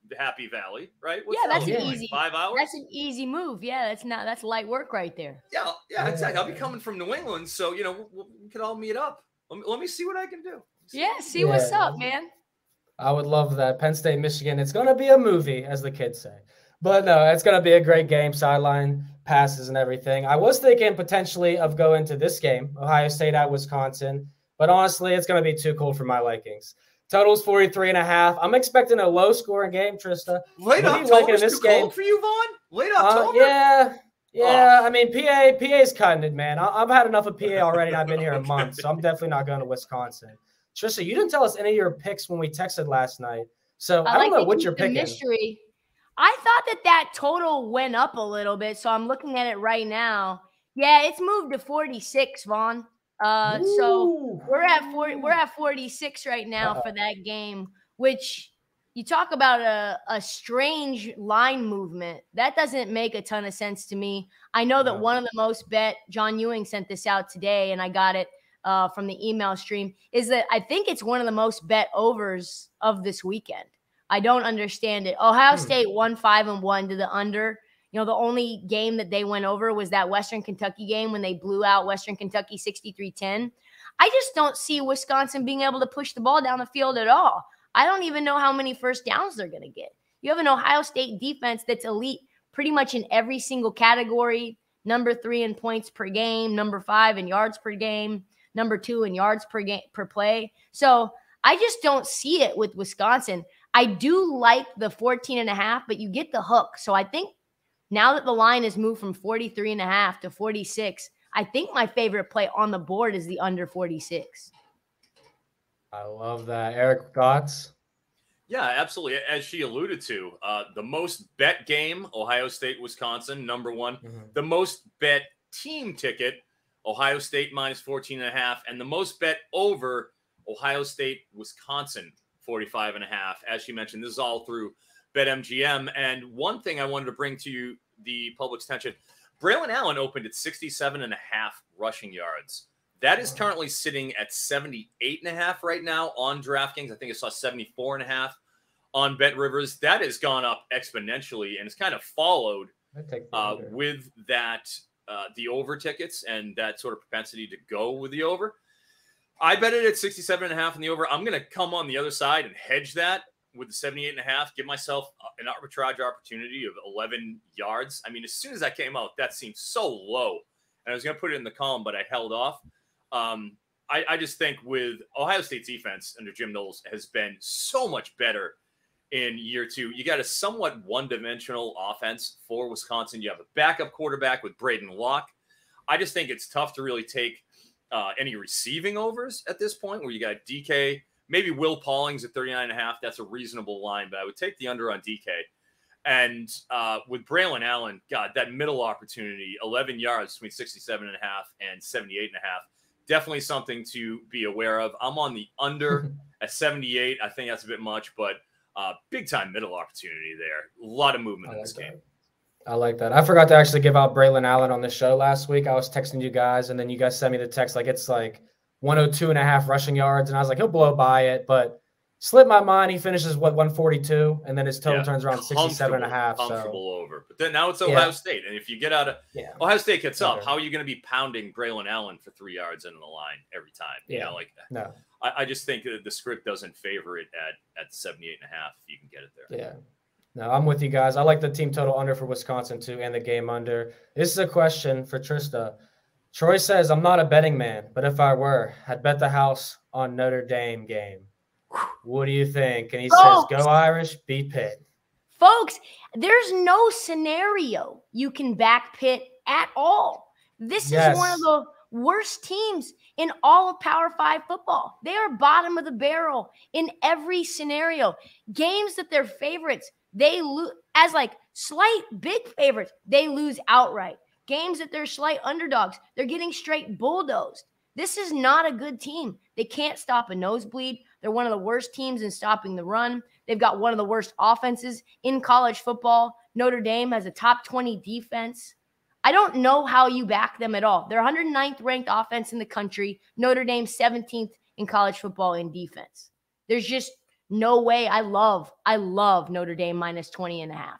the Happy Valley, right? Yeah, that's an like easy 5 hours. That's an easy move. Yeah, that's light work right there. Yeah, exactly. I'll be coming from New England, so we could all meet up. Let me see what I can do. Yeah, see what's up, man. I would love that. Penn State, Michigan. It's going to be a movie, as the kids say. But no, it's going to be a great game, sideline passes and everything. I was thinking potentially of going to this game, Ohio State at Wisconsin. But honestly, it's going to be too cold for my likings. Total's 43.5. I'm expecting a low-scoring game, Trista. Late October is too cold for you, Vaughn? Late October? Yeah. I mean, PA's cutting it, man. I've had enough of PA already, and I've been here a month, so I'm definitely not going to Wisconsin. Trista, you didn't tell us any of your picks when we texted last night, so I don't know what you're picking. Mystery. I thought that total went up a little bit, so I'm looking at it right now. Yeah, it's moved to 46, Vaughn. So we're at 46 right now for that game, which you talk about a strange line movement. That doesn't make a ton of sense to me. I know that one of the most bet, John Ewing sent this out today, and I got it from the email stream, is that I think it's one of the most bet overs of this weekend. I don't understand it. Ohio State won 5-1 to the under. You know, the only game that they went over was that Western Kentucky game when they blew out Western Kentucky 63-10. I just don't see Wisconsin being able to push the ball down the field at all. I don't even know how many first downs they're going to get. You have an Ohio State defense that's elite pretty much in every single category. Number 3 in points per game, number 5 in yards per game, number 2 in yards per play. So I just don't see it with Wisconsin. I do like the 14.5, but you get the hook. So I think now that the line has moved from 43.5 to 46, I think my favorite play on the board is the under 46. I love that. Eric, thoughts? Yeah, absolutely. As she alluded to, the most bet game, Ohio State, Wisconsin, number 1. The most bet team ticket, Ohio State minus 14.5. And the most bet over, Ohio State, Wisconsin, 45.5. As she mentioned, this is all through BetMGM. And one thing I wanted to bring to the public's attention, Braylon Allen opened at 67.5 rushing yards. That is currently sitting at 78.5 right now on DraftKings. I think I saw 74.5 on BetRivers. That has gone up exponentially, and it's kind of followed with that, the over tickets and that sort of propensity to go with the over. I bet it at 67.5 in the over. I'm going to come on the other side and hedge that with the 78.5, give myself an arbitrage opportunity of 11 yards. I mean, as soon as that came out, that seemed so low. And I was going to put it in the column, but I held off. I just think with Ohio State's defense under Jim Knowles has been so much better in year 2. You got a somewhat one-dimensional offense for Wisconsin. You have a backup quarterback with Braden Locke. I just think it's tough to really take any receiving overs at this point where you got DK. Maybe Will Pauling's at 39.5. That's a reasonable line, but I would take the under on DK. And with Braylon Allen, God, that middle opportunity, 11 yards between 67.5 and 78.5, definitely something to be aware of. I'm on the under at 78. I think that's a bit much, but big-time middle opportunity there. A lot of movement in this game. I like that. I forgot to actually give out Braylon Allen on the show last week. I was texting you guys, and then you guys sent me the text like it's like 102.5 rushing yards, and I was like, he'll blow by it, but slipped my mind. He finishes 142, and then his total turns around 67.5. Comfortable over, but then now it's Ohio State, and if you get out of Ohio State gets up, how are you going to be pounding Braylon Allen for 3 yards into the line every time? You know, like no. I just think that the script doesn't favor it at 78.5 if you can get it there. Yeah. No, I'm with you guys. I like the team total under for Wisconsin too, and the game under. This is a question for Trista. Troy says, I'm not a betting man, but if I were, I'd bet the house on Notre Dame game. What do you think? And he says, go Irish, beat Pitt. Folks, there's no scenario you can back Pitt at all. This is one of the worst teams in all of Power 5 football. They are bottom of the barrel in every scenario. Games that they're favorites, they lose as like slight big favorites, they lose outright. Games that they're slight underdogs, they're getting straight bulldozed. This is not a good team. They can't stop a nosebleed. They're one of the worst teams in stopping the run. They've got one of the worst offenses in college football. Notre Dame has a top 20 defense. I don't know how you back them at all. They're 109th ranked offense in the country. Notre Dame 17th in college football in defense. There's just No way. I love Notre Dame minus 20.5.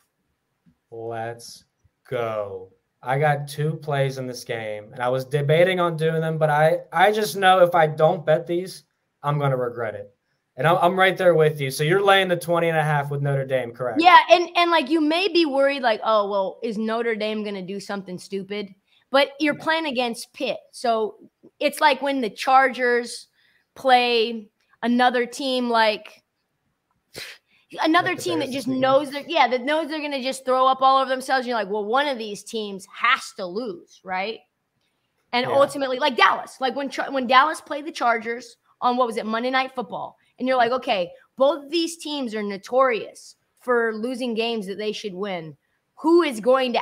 Let's go. I got 2 plays in this game, and I was debating on doing them, but I just know if I don't bet these, I'm going to regret it. And I'm right there with you. So you're laying the 20.5 with Notre Dame, correct? Yeah, and like you may be worried, like, oh, well, is Notre Dame going to do something stupid? But you're playing against Pitt. So it's like when the Chargers play another team like another team that just knows that knows they're going to just throw up all over themselves. You're like, well, one of these teams has to lose, right? And ultimately, like Dallas, like when Dallas played the Chargers on what was it, Monday Night Football, and you're like, okay, both of these teams are notorious for losing games that they should win. Who is going to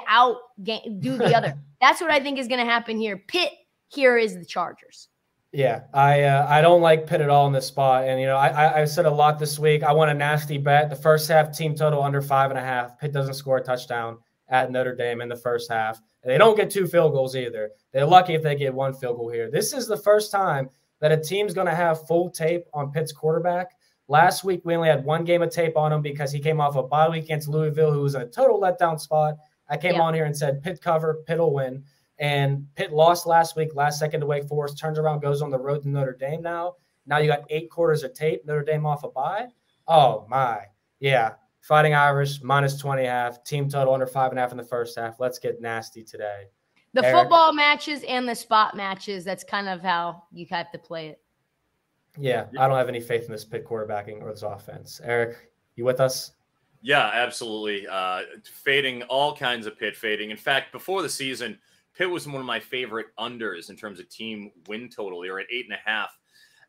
do the other? That's what I think is going to happen here. Pitt here is the Chargers. Yeah, I don't like Pitt at all in this spot. And, I said a lot this week. I want a nasty bet. The first half team total under 5.5. Pitt doesn't score a touchdown at Notre Dame in the first half. And they don't get 2 field goals either. They're lucky if they get 1 field goal here. This is the first time that a team's going to have full tape on Pitt's quarterback. Last week, we only had 1 game of tape on him because he came off a bye week against Louisville, who was in a total letdown spot. I came on here and said Pitt cover, Pitt will win. And Pitt lost last week, last second to Wake Forest, turns around, goes on the road to Notre Dame now. Now you got 8 quarters of tape, Notre Dame off a bye. Oh, my. Yeah, Fighting Irish, minus 20.5, team total under 5.5 in the first half. Let's get nasty today. The football matches and the spot matches, that's kind of how you have to play it. Yeah, I don't have any faith in this Pitt quarterbacking or this offense. Eric, you with us? Yeah, absolutely. Fading all kinds of Pitt fading. In fact, before the season, Pitt was one of my favorite unders in terms of team win total. They were at 8.5,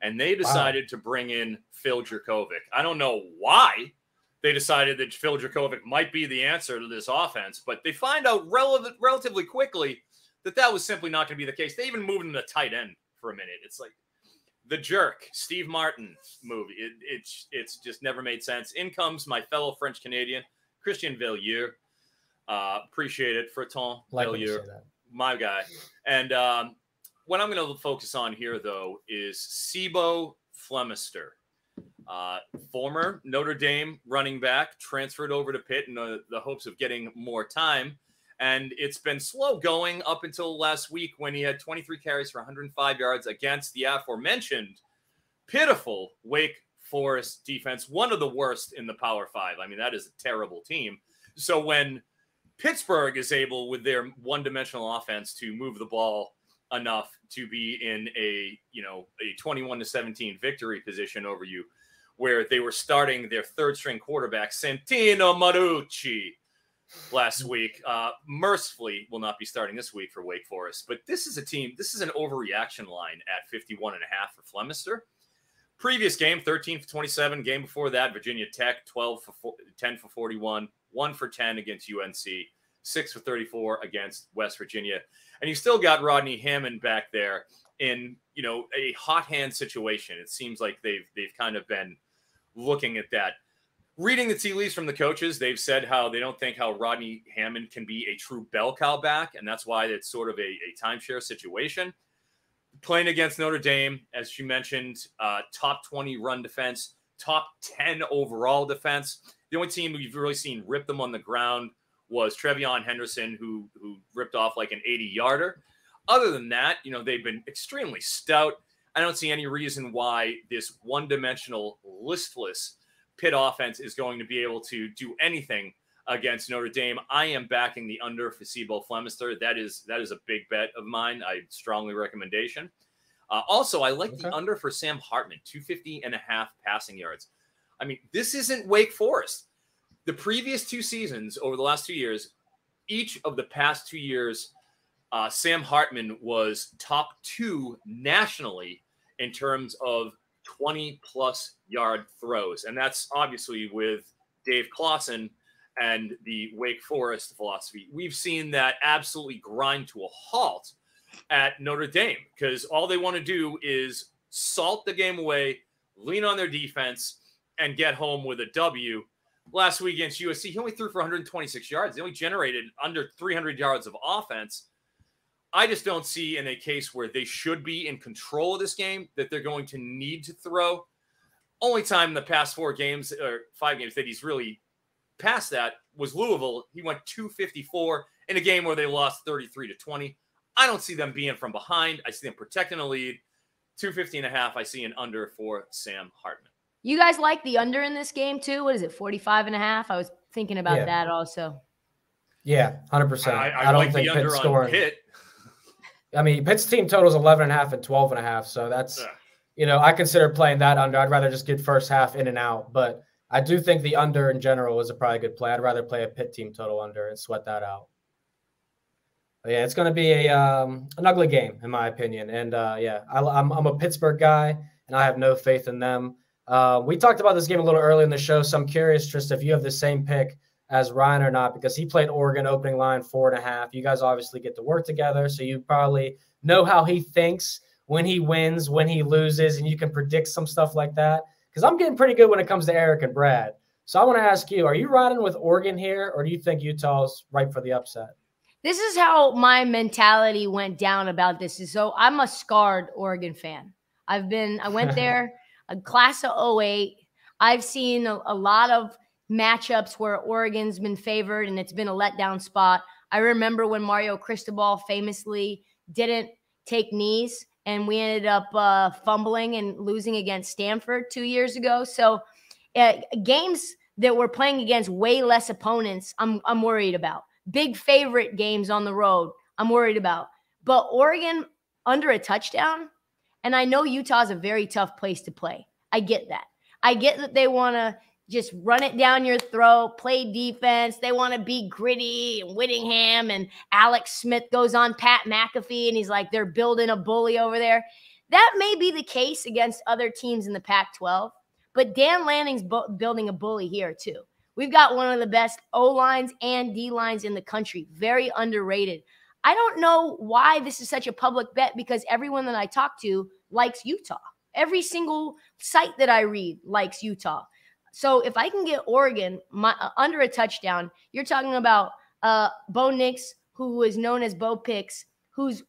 and they decided to bring in Phil Jurkovec. I don't know why they decided that Phil Jurkovec might be the answer to this offense, but they find out relatively quickly that was simply not going to be the case. They even moved him to tight end for a minute. It's like the Jerk, Steve Martin movie. It's just never made sense. In comes my fellow French Canadian, Christian Villiers. Appreciate it, Froton. Villiers, my guy. And what I'm going to focus on here, though, is Sibo Flemister, former Notre Dame running back, transferred over to Pitt in the hopes of getting more time. And it's been slow going up until last week when he had 23 carries for 105 yards against the aforementioned pitiful Wake Forest defense, one of the worst in the Power 5. I mean, that is a terrible team. So when Pittsburgh is able, with their one-dimensional offense, to move the ball enough to be in a 21-17 victory position over you, where they were starting their third-string quarterback, Santino Marucci, last week, mercifully will not be starting this week for Wake Forest. But this is an overreaction line at 51.5 for Flemister. Previous game, 13 for 27. Game before that, Virginia Tech, 10 for 41, 1 for 10 against UNC, 6 for 34 against West Virginia. And you still got Rodney Hammond back there in, a hot hand situation. It seems like they've kind of been looking at that. Reading the tea leaves from the coaches, they've said how they don't think how Rodney Hammond can be a true bell cow back, and that's why it's sort of a timeshare situation. Playing against Notre Dame, as you mentioned, top 20 run defense, top 10 overall defense. The only team we've really seen rip them on the ground was Trevion Henderson, who ripped off like an 80-yarder. Other than that, they've been extremely stout. I don't see any reason why this one-dimensional, listless Pitt offense is going to be able to do anything against Notre Dame. I am backing the under for Sibo Flemister. That is a big bet of mine. I strongly recommendation. Also, I like the under for Sam Hartman, 250.5 passing yards. I mean, this isn't Wake Forest. The previous 2 seasons over the last 2 years, each of the past 2 years, Sam Hartman was top 2 nationally in terms of 20-plus yard throws. And that's obviously with Dave Clawson and the Wake Forest philosophy. We've seen that absolutely grind to a halt at Notre Dame because all they want to do is salt the game away, lean on their defense, and get home with a W. Last week against USC, he only threw for 126 yards. They only generated under 300 yards of offense. I just don't see in a case where they should be in control of this game that they're going to need to throw. Only time in the past 4 games or 5 games that he's really passed that was Louisville. He went 254 in a game where they lost 33-20. I don't see them being from behind. I see them protecting a lead. 250.5. I see an under for Sam Hartman. You guys like the under in this game too? What is it, 45.5? I was thinking about that also. Yeah, 100%. I don't like think the under on Pitt. I mean, Pitt's team total is 11.5 and 12.5. So that's, I consider playing that under. I'd rather just get first half in and out. But I do think the under in general is a probably good play. I'd rather play a Pitt team total under and sweat that out. But yeah, it's going to be an ugly game in my opinion. And I'm a Pittsburgh guy, and I have no faith in them. We talked about this game a little early in the show, so I'm curious, Trista, if you have the same pick as Ryan or not, because he played Oregon opening line 4.5. You guys obviously get to work together, so you probably know how he thinks when he wins, when he loses, and you can predict some stuff like that. Because I'm getting pretty good when it comes to Eric and Brad. So I want to ask you, are you riding with Oregon here, or do you think Utah's ripe for the upset? This is how my mentality went down about this. So I'm a scarred Oregon fan. I went there, a class of 08. I've seen a lot of matchups where Oregon's been favored and it's been a letdown spot. I remember when Mario Cristobal famously didn't take knees and we ended up fumbling and losing against Stanford 2 years ago. So games that we're playing against way less opponents, I'm worried about. Big favorite games on the road, I'm worried about. But Oregon under a touchdown, and I know Utah's a very tough place to play. I get that. I get that they want to just run it down your throat, play defense. They want to be gritty and Whittingham, and Alex Smith goes on Pat McAfee, and he's like, they're building a bully over there. That may be the case against other teams in the Pac-12, but Dan Lanning's building a bully here too. We've got one of the best O-lines and D-lines in the country. Very underrated. I don't know why this is such a public bet because everyone that I talk to likes Utah. Every single site that I read likes Utah. So if I can get Oregon under a touchdown, you're talking about Bo Nix, who is known as Bo Picks, who's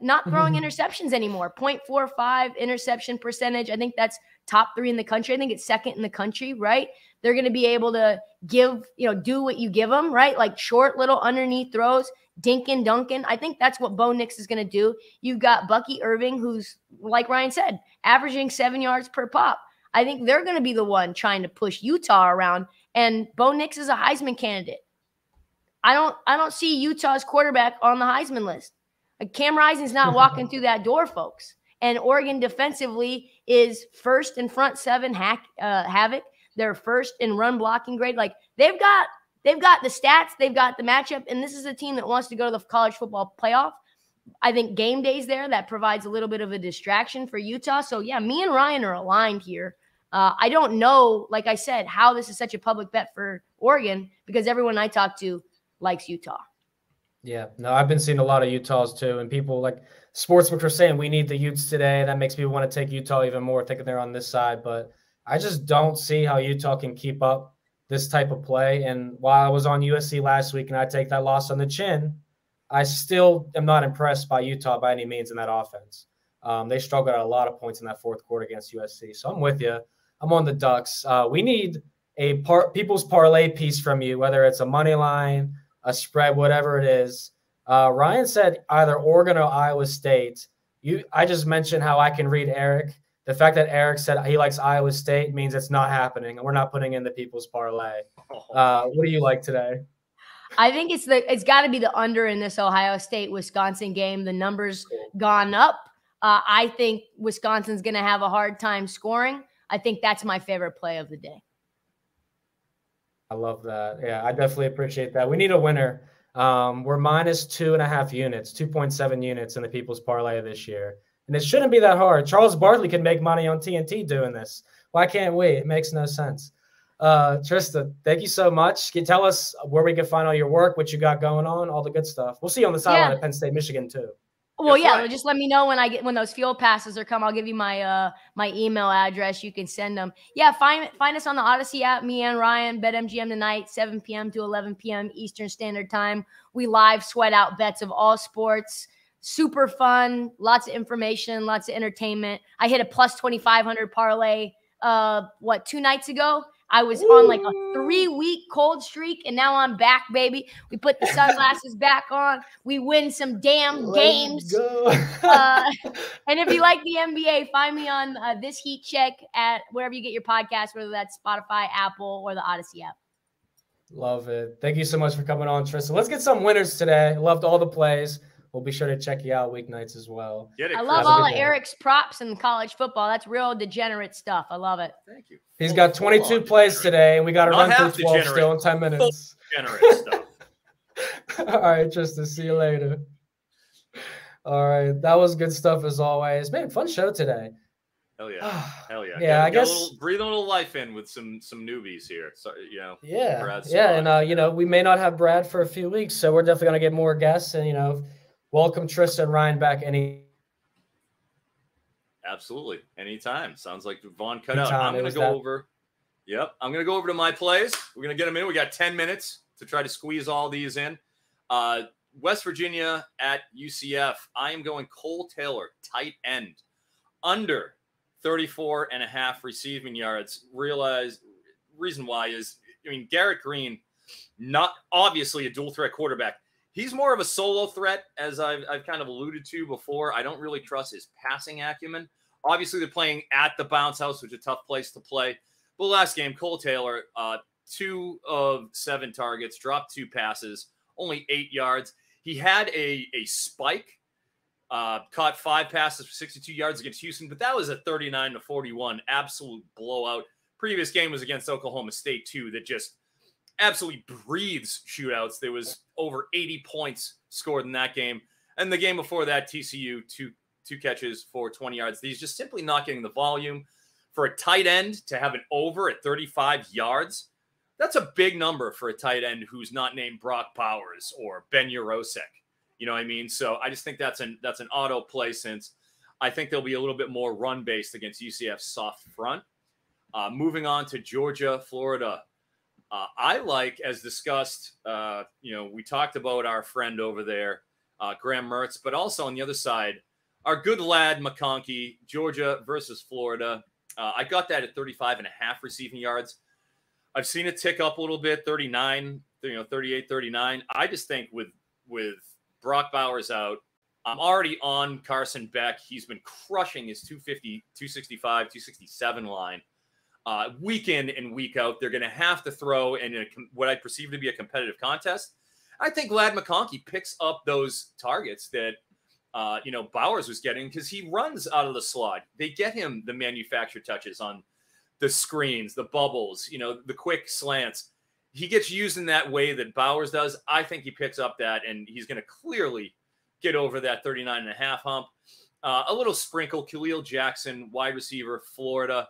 not throwing interceptions anymore. 0.45 interception percentage. I think that's top 3 in the country. I think it's second in the country, right? They're going to be able to do what you give them, right? Like short little underneath throws, dinkin' dunkin'. I think that's what Bo Nix is going to do. You've got Bucky Irving, who's, like Ryan said, averaging 7 yards per pop. I think they're going to be the one trying to push Utah around, and Bo Nix is a Heisman candidate. I don't see Utah's quarterback on the Heisman list. Cam Rising's not walking through that door, folks. And Oregon defensively is first in front seven havoc. They're first in run blocking grade. Like they've got the stats, they've got the matchup, and this is a team that wants to go to the college football playoff. I think game day's there. That provides a little bit of a distraction for Utah. So yeah, me and Ryan are aligned here. I don't know, like I said, how this is such a public bet for Oregon because everyone I talk to likes Utah. Yeah, no, I've been seeing a lot of Utahs too, and people like Sportsbooks are saying we need the Utes today. That makes me want to take Utah even more, thinking they're on this side. But I just don't see how Utah can keep up this type of play. And while I was on USC last week and I take that loss on the chin, I still am not impressed by Utah by any means in that offense. They struggled at a lot of points in that fourth quarter against USC. So I'm with you. I'm on the Ducks. We need a people's parlay piece from you, whether it's a money line, a spread, whatever it is. Ryan said either Oregon or Iowa State. I just mentioned how I can read Eric. The fact that Eric said he likes Iowa State means it's not happening, and we're not putting in the people's parlay. What do you like today? I think it's got to be the under in this Ohio State-Wisconsin game. The number's gone up. I think Wisconsin's going to have a hard time scoring. I think that's my favorite play of the day. I love that. Yeah, I definitely appreciate that. We need a winner. We're minus 2.5 units, 2.7 units in the people's parlay this year. And it shouldn't be that hard. Charles Barkley can make money on TNT doing this. Why can't we? It makes no sense. Trista, thank you so much. Can you tell us where we can find all your work, what you got going on, all the good stuff? We'll see you on the sideline at Penn State, Michigan, too. Well, just let me know when those field passes are come. I'll give you my my email address. You can send them. Yeah, find us on the Odyssey app. Me and Ryan, BetMGM tonight, 7 p.m. to 11 p.m. Eastern Standard Time. We live sweat out bets of all sports. Super fun. Lots of information. Lots of entertainment. I hit a plus 2,500 parlay 2 nights ago. I was on like a 3-week cold streak, and now I'm back, baby. We put the sunglasses back on. We win some damn games. And if you like the NBA, find me on This Heat Check at wherever you get your podcast, whether that's Spotify, Apple, or the Odyssey app. Love it. Thank you so much for coming on, Tristan. Let's get some winners today. Loved all the plays. We'll be sure to check you out weeknights as well. I love all of Eric's props in college football. That's real degenerate stuff. I love it. Thank you. He's got 22 plays today, and we got to run through 12 still in 10 minutes. Stuff. All right, Tristan. See you later. All right. That was good stuff as always. Man, fun show today. Hell yeah. Hell yeah. Yeah, I guess breathe a little life in with some newbies here. So, Yeah. Brad's and we may not have Brad for a few weeks, so we're definitely going to get more guests and, welcome Tristan and Ryan back Absolutely. Anytime. Sounds like Vaughn cut out. I'm going to go over. Yep. I'm going to go over to my plays. We're going to get them in. We got 10 minutes to try to squeeze all these in. West Virginia at UCF. I am going Cole Taylor, tight end, under 34.5 receiving yards. Reason why is, Garrett Green, not obviously a dual threat quarterback. He's more of a solo threat, as I've kind of alluded to before. I don't really trust his passing acumen. Obviously, they're playing at the bounce house, which is a tough place to play. But last game, Cole Taylor, 2 of 7 targets, dropped 2 passes, only 8 yards. He had a spike, caught 5 passes for 62 yards against Houston, but that was a 39-41 absolute blowout. Previous game was against Oklahoma State, too, that just absolutely breathes shootouts. There was over 80 points scored in that game. And the game before that, TCU, two catches for 20 yards. He's just simply not getting the volume. For a tight end to have an over at 35 yards, that's a big number for a tight end who's not named Brock Bowers or Ben Urosek. You know what I mean? So I just think that's an auto play, since I think there'll be a little bit more run-based against UCF's soft front. Moving on to Georgia, Florida. I like, as discussed, we talked about our friend over there, Graham Mertz, but also on the other side, our good lad McConkey, Georgia versus Florida. I got that at 35.5 receiving yards. I've seen it tick up a little bit, 39, 38, 39. I just think with Brock Bowers out, I'm already on Carson Beck. He's been crushing his 250, 265, 267 line. Week in and week out, they're going to have to throw in what I perceive to be a competitive contest. I think Ladd McConkey picks up those targets that, Bowers was getting, because he runs out of the slot. They get him the manufactured touches on the screens, the bubbles, the quick slants. He gets used in that way that Bowers does. I think he picks up that, and he's going to clearly get over that 39.5 hump. A little sprinkle, Khalil Jackson, wide receiver, Florida.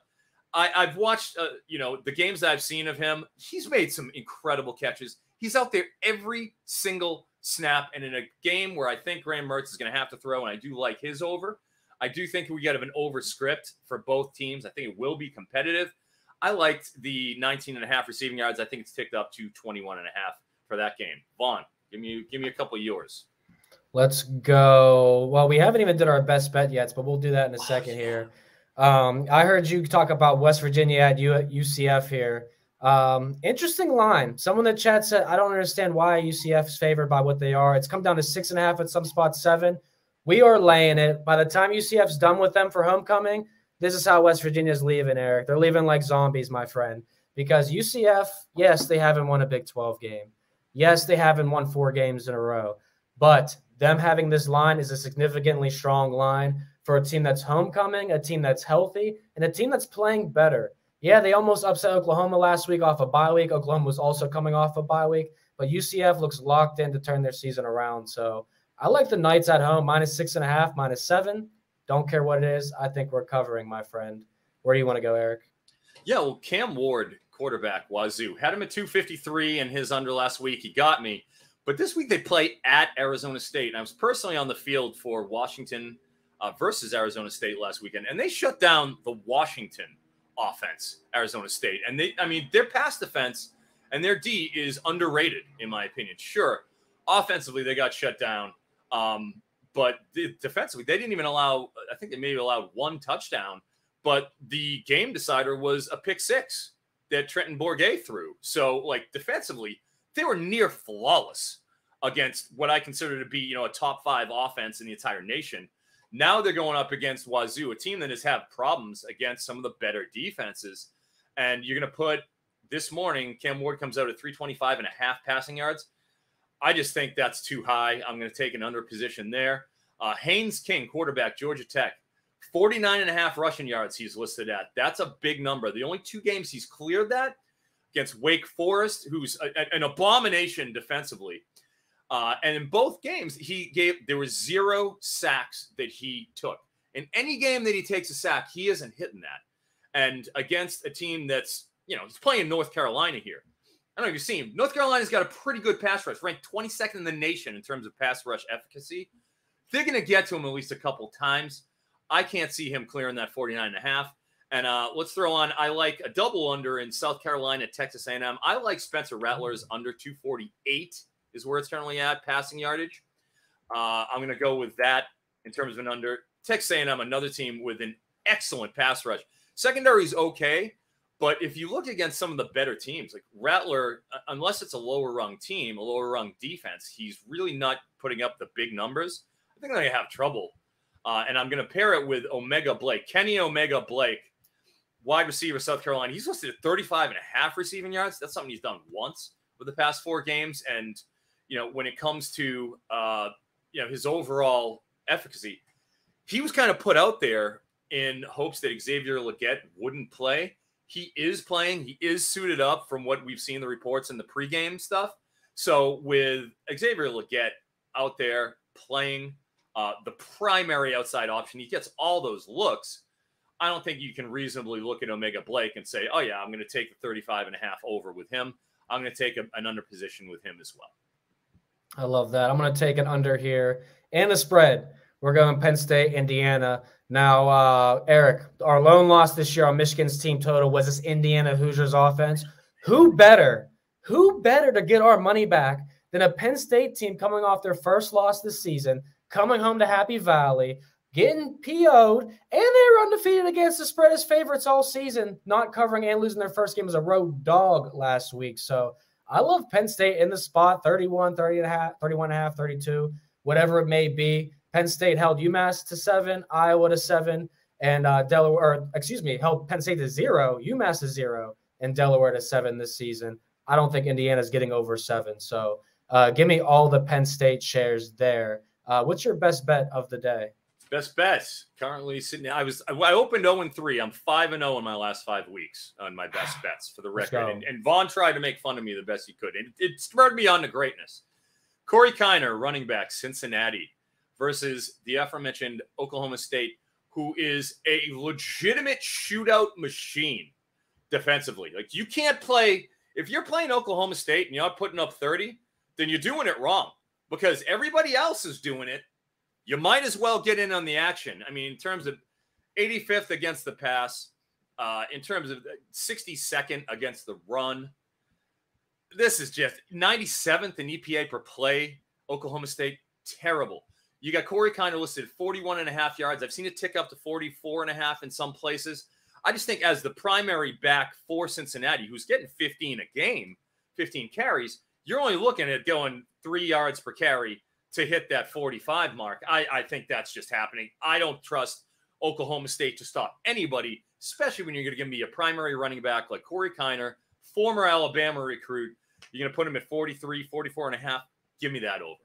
I've watched, the games that I've seen of him. He's made some incredible catches. He's out there every single snap. And in a game where I think Graham Mertz is going to have to throw, and I do like his over, I do think we got an over script for both teams. I think it will be competitive. I liked the 19.5 receiving yards. I think it's ticked up to 21.5 for that game. Vaughn, give me a couple of yours. Let's go. Well, we haven't even did our best bet yet, but we'll do that in a second here. I heard you talk about West Virginia at UCF here. Interesting line. Someone in the chat said, I don't understand why UCF is favored by what they are. It's come down to 6.5 at some spots, 7. We are laying it. By the time UCF's done with them for homecoming, this is how West Virginia's leaving, Eric. They're leaving like zombies, my friend. Because UCF, yes, they haven't won a Big 12 game. Yes, they haven't won 4 games in a row. But them having this line is a significantly strong line for a team that's homecoming, a team that's healthy, and a team that's playing better. Yeah, they almost upset Oklahoma last week off a bye week. Oklahoma was also coming off a bye week. But UCF looks locked in to turn their season around. So I like the Knights at home, -6.5, -7. Don't care what it is. I think we're covering, my friend. Where do you want to go, Eric? Yeah, well, Cam Ward, quarterback, Wazoo, had him at 253 in his under last week. He got me. But this week they play at Arizona State. And I was personally on the field for Washington versus Arizona State last weekend. And they shut down the Washington offense, Arizona State. And their pass defense and their D is underrated, in my opinion. Sure, offensively, they got shut down. But defensively, they didn't even allow, I think they maybe allowed 1 touchdown, but the game decider was a pick six that Trenton Bourget threw. So, like, defensively, they were near flawless against what I consider to be, you know, a top 5 offense in the entire nation. Now they're going up against Wazoo, a team that has had problems against some of the better defenses. And you're going to put this morning, Cam Ward comes out at 325.5 passing yards. I just think that's too high. I'm going to take an under position there. Haynes King, quarterback, Georgia Tech, 49.5 rushing yards he's listed at. That's a big number. The only 2 games he's cleared that against Wake Forest, who's an abomination defensively. And in both games, there were 0 sacks that he took. In any game that he takes a sack, he isn't hitting that. And against a team that's, you know, he's playing North Carolina here. I don't know if you've seen, North Carolina's got a pretty good pass rush, ranked 22nd in the nation in terms of pass rush efficacy. They're going to get to him at least a couple times. I can't see him clearing that 49.5. And let's throw on, I like a double under in South Carolina, Texas A&M. I like Spencer Rattler's under 248 is where it's currently at, passing yardage. I'm going to go with that in terms of an under. Texas A&M, another team with an excellent pass rush. Secondary is okay, but if you look against some of the better teams, like Rattler, unless it's a lower-rung team, a lower-rung defense, he's really not putting up the big numbers. I think they're going to have trouble. And I'm going to pair it with Omega Blake. Kenny Omega Blake, wide receiver, South Carolina. He's listed at 35.5 receiving yards. That's something he's done once with the past 4 games. And, you know, when it comes to, you know, his overall efficacy, he was kind of put out there in hopes that Xavier Legette wouldn't play. He is playing. He is suited up from what we've seen the reports in the pregame stuff. So with Xavier Legette out there playing the primary outside option, he gets all those looks. I don't think you can reasonably look at Omega Blake and say, oh, yeah, I'm going to take the 35.5 over with him. I'm going to take an under position with him as well. I love that. I'm going to take an under here and the spread. We're going Penn State, Indiana. Now, Eric, our lone loss this year on Michigan's team total was this Indiana Hoosiers offense. Who better to get our money back than a Penn State team coming off their first loss this season, coming home to Happy Valley, getting PO'd, and they were undefeated against the spread as favorites all season, not covering and losing their first game as a road dog last week. So I love Penn State in the spot, 31, 31.5, 32, whatever it may be. Penn State held UMass to 7, Iowa to 7, and held Penn State to 0, UMass to 0, and Delaware to 7 this season. I don't think Indiana's getting over 7. So give me all the Penn State shares there. What's your best bet of the day? Best bets currently sitting. I opened 0-3. I'm 5-0 in my last 5 weeks on my best bets for the record. And Vaughn tried to make fun of me the best he could. It spurred me on to greatness. Corey Kiner, running back, Cincinnati, versus the aforementioned Oklahoma State, who is a legitimate shootout machine defensively. Like, you can't play – if you're playing Oklahoma State and you're not putting up 30, then you're doing it wrong because everybody else is doing it. You might as well get in on the action. I mean, in terms of 85th against the pass, in terms of 62nd against the run, this is just 97th in EPA per play. Oklahoma State, terrible. You got Corey Kiner listed at 41.5 yards. I've seen it tick up to 44.5 in some places. I just think as the primary back for Cincinnati, who's getting 15 a game, 15 carries, you're only looking at going 3 yards per carry to hit that 45 mark. I think that's just happening. I don't trust Oklahoma State to stop anybody, especially when you're going to give me a primary running back like Corey Kiner, former Alabama recruit. You're going to put him at 43, 44.5. Give me that over.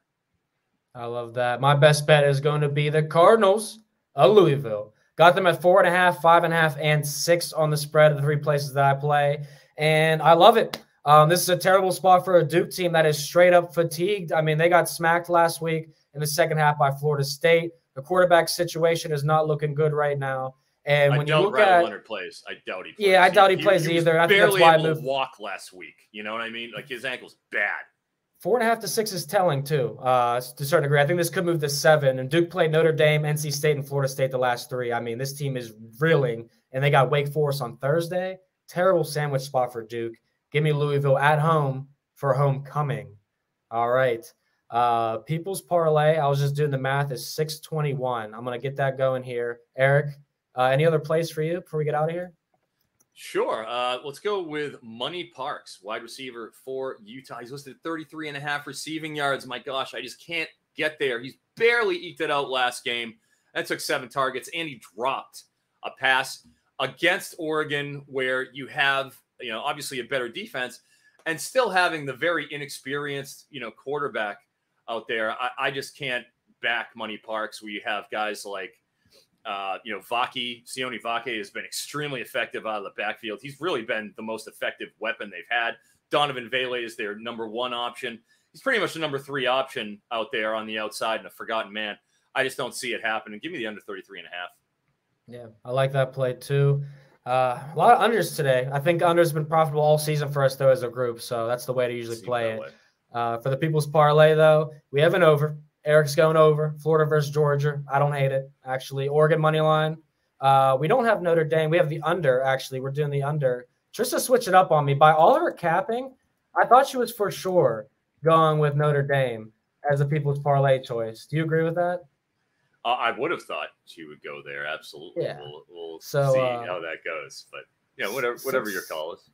I love that. My best bet is going to be the Cardinals of Louisville. Got them at 4.5, 5.5, and 6 on the spread of the 3 places that I play. And I love it. This is a terrible spot for a Duke team that is straight up fatigued. I mean, they got smacked last week in the second half by Florida State. The quarterback situation is not looking good right now. And when you look at Leonard plays, I doubt he plays. Yeah, I doubt he plays either. I think that's why I moved. Barely able to walk last week. You know what I mean? Like, his ankle's bad. 4.5 to 6 is telling too, to a certain degree. I think this could move to 7. And Duke played Notre Dame, NC State, and Florida State the last 3. I mean, this team is reeling, and they got Wake Forest on Thursday. Terrible sandwich spot for Duke. Give me Louisville at home for homecoming. All right. People's parlay, I was just doing the math, is 621. I'm going to get that going here. Eric, Any other plays for you before we get out of here? Sure. Let's go with Money Parks, wide receiver for Utah. He's listed at 33.5 receiving yards. My gosh, I just can't get there. He's barely eked it out last game. That took 7 targets, and he dropped a pass against Oregon, where you have, obviously a better defense, and still having the very inexperienced, quarterback out there. I just can't back Money Parks, where you have guys like, Sione Vake has been extremely effective out of the backfield. He's really been the most effective weapon they've had. Donovan Vele is their number 1 option. He's pretty much the number 3 option out there on the outside and a forgotten man. I just don't see it happening. Give me the under 33.5. Yeah, I like that play too. A lot of unders today. I think unders been profitable all season for us though as a group, so that's the way to usually play it. For the people's parlay though, we have an over. Eric's going over. Florida versus Georgia. I don't hate it, actually. Oregon money line. We don't have Notre Dame. We have the under, actually. We're doing the under. Trista switched it up on me. By all her capping, I thought she was for sure going with Notre Dame as a people's parlay choice. Do you agree with that? I would have thought she would go there. Absolutely. Yeah. We'll see how that goes. But, whatever your call is.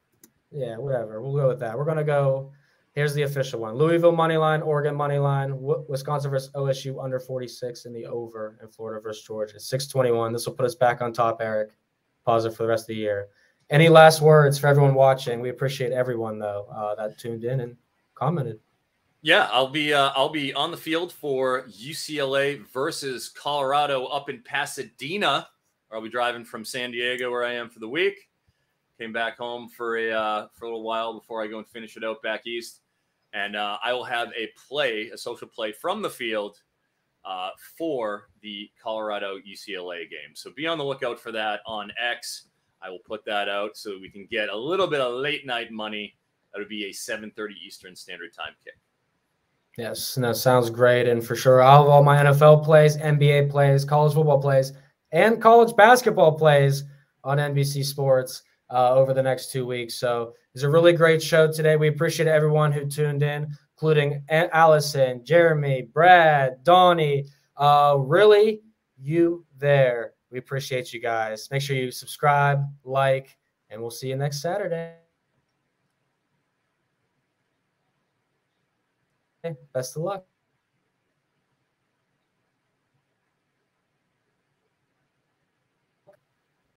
Yeah, whatever. We'll go with that. We're going to go. Here's the official one. Louisville money line, Oregon money line, Wisconsin versus OSU under 46 in the over, and Florida versus Georgia. 621. This will put us back on top, Eric. Pause it for the rest of the year. Any last words for everyone watching? We appreciate everyone, though, that tuned in and commented. Yeah, I'll be on the field for UCLA versus Colorado up in Pasadena. I'll be driving from San Diego, where I am for the week. Came back home for a little while before I go and finish it out back east. And I will have a social play from the field for the Colorado UCLA game. So be on the lookout for that on X. I will put that out so we can get a little bit of late night money. That would be a 7:30 Eastern Standard Time kick. Yes, that sounds great. And for sure, I'll have all my NFL plays, NBA plays, college football plays, and college basketball plays on NBC Sports over the next 2 weeks. So it's a really great show today. We appreciate everyone who tuned in, including Allison, Jeremy, Brad, Donnie, really you there. We appreciate you guys. Make sure you subscribe, like, and we'll see you next Saturday. Best of luck.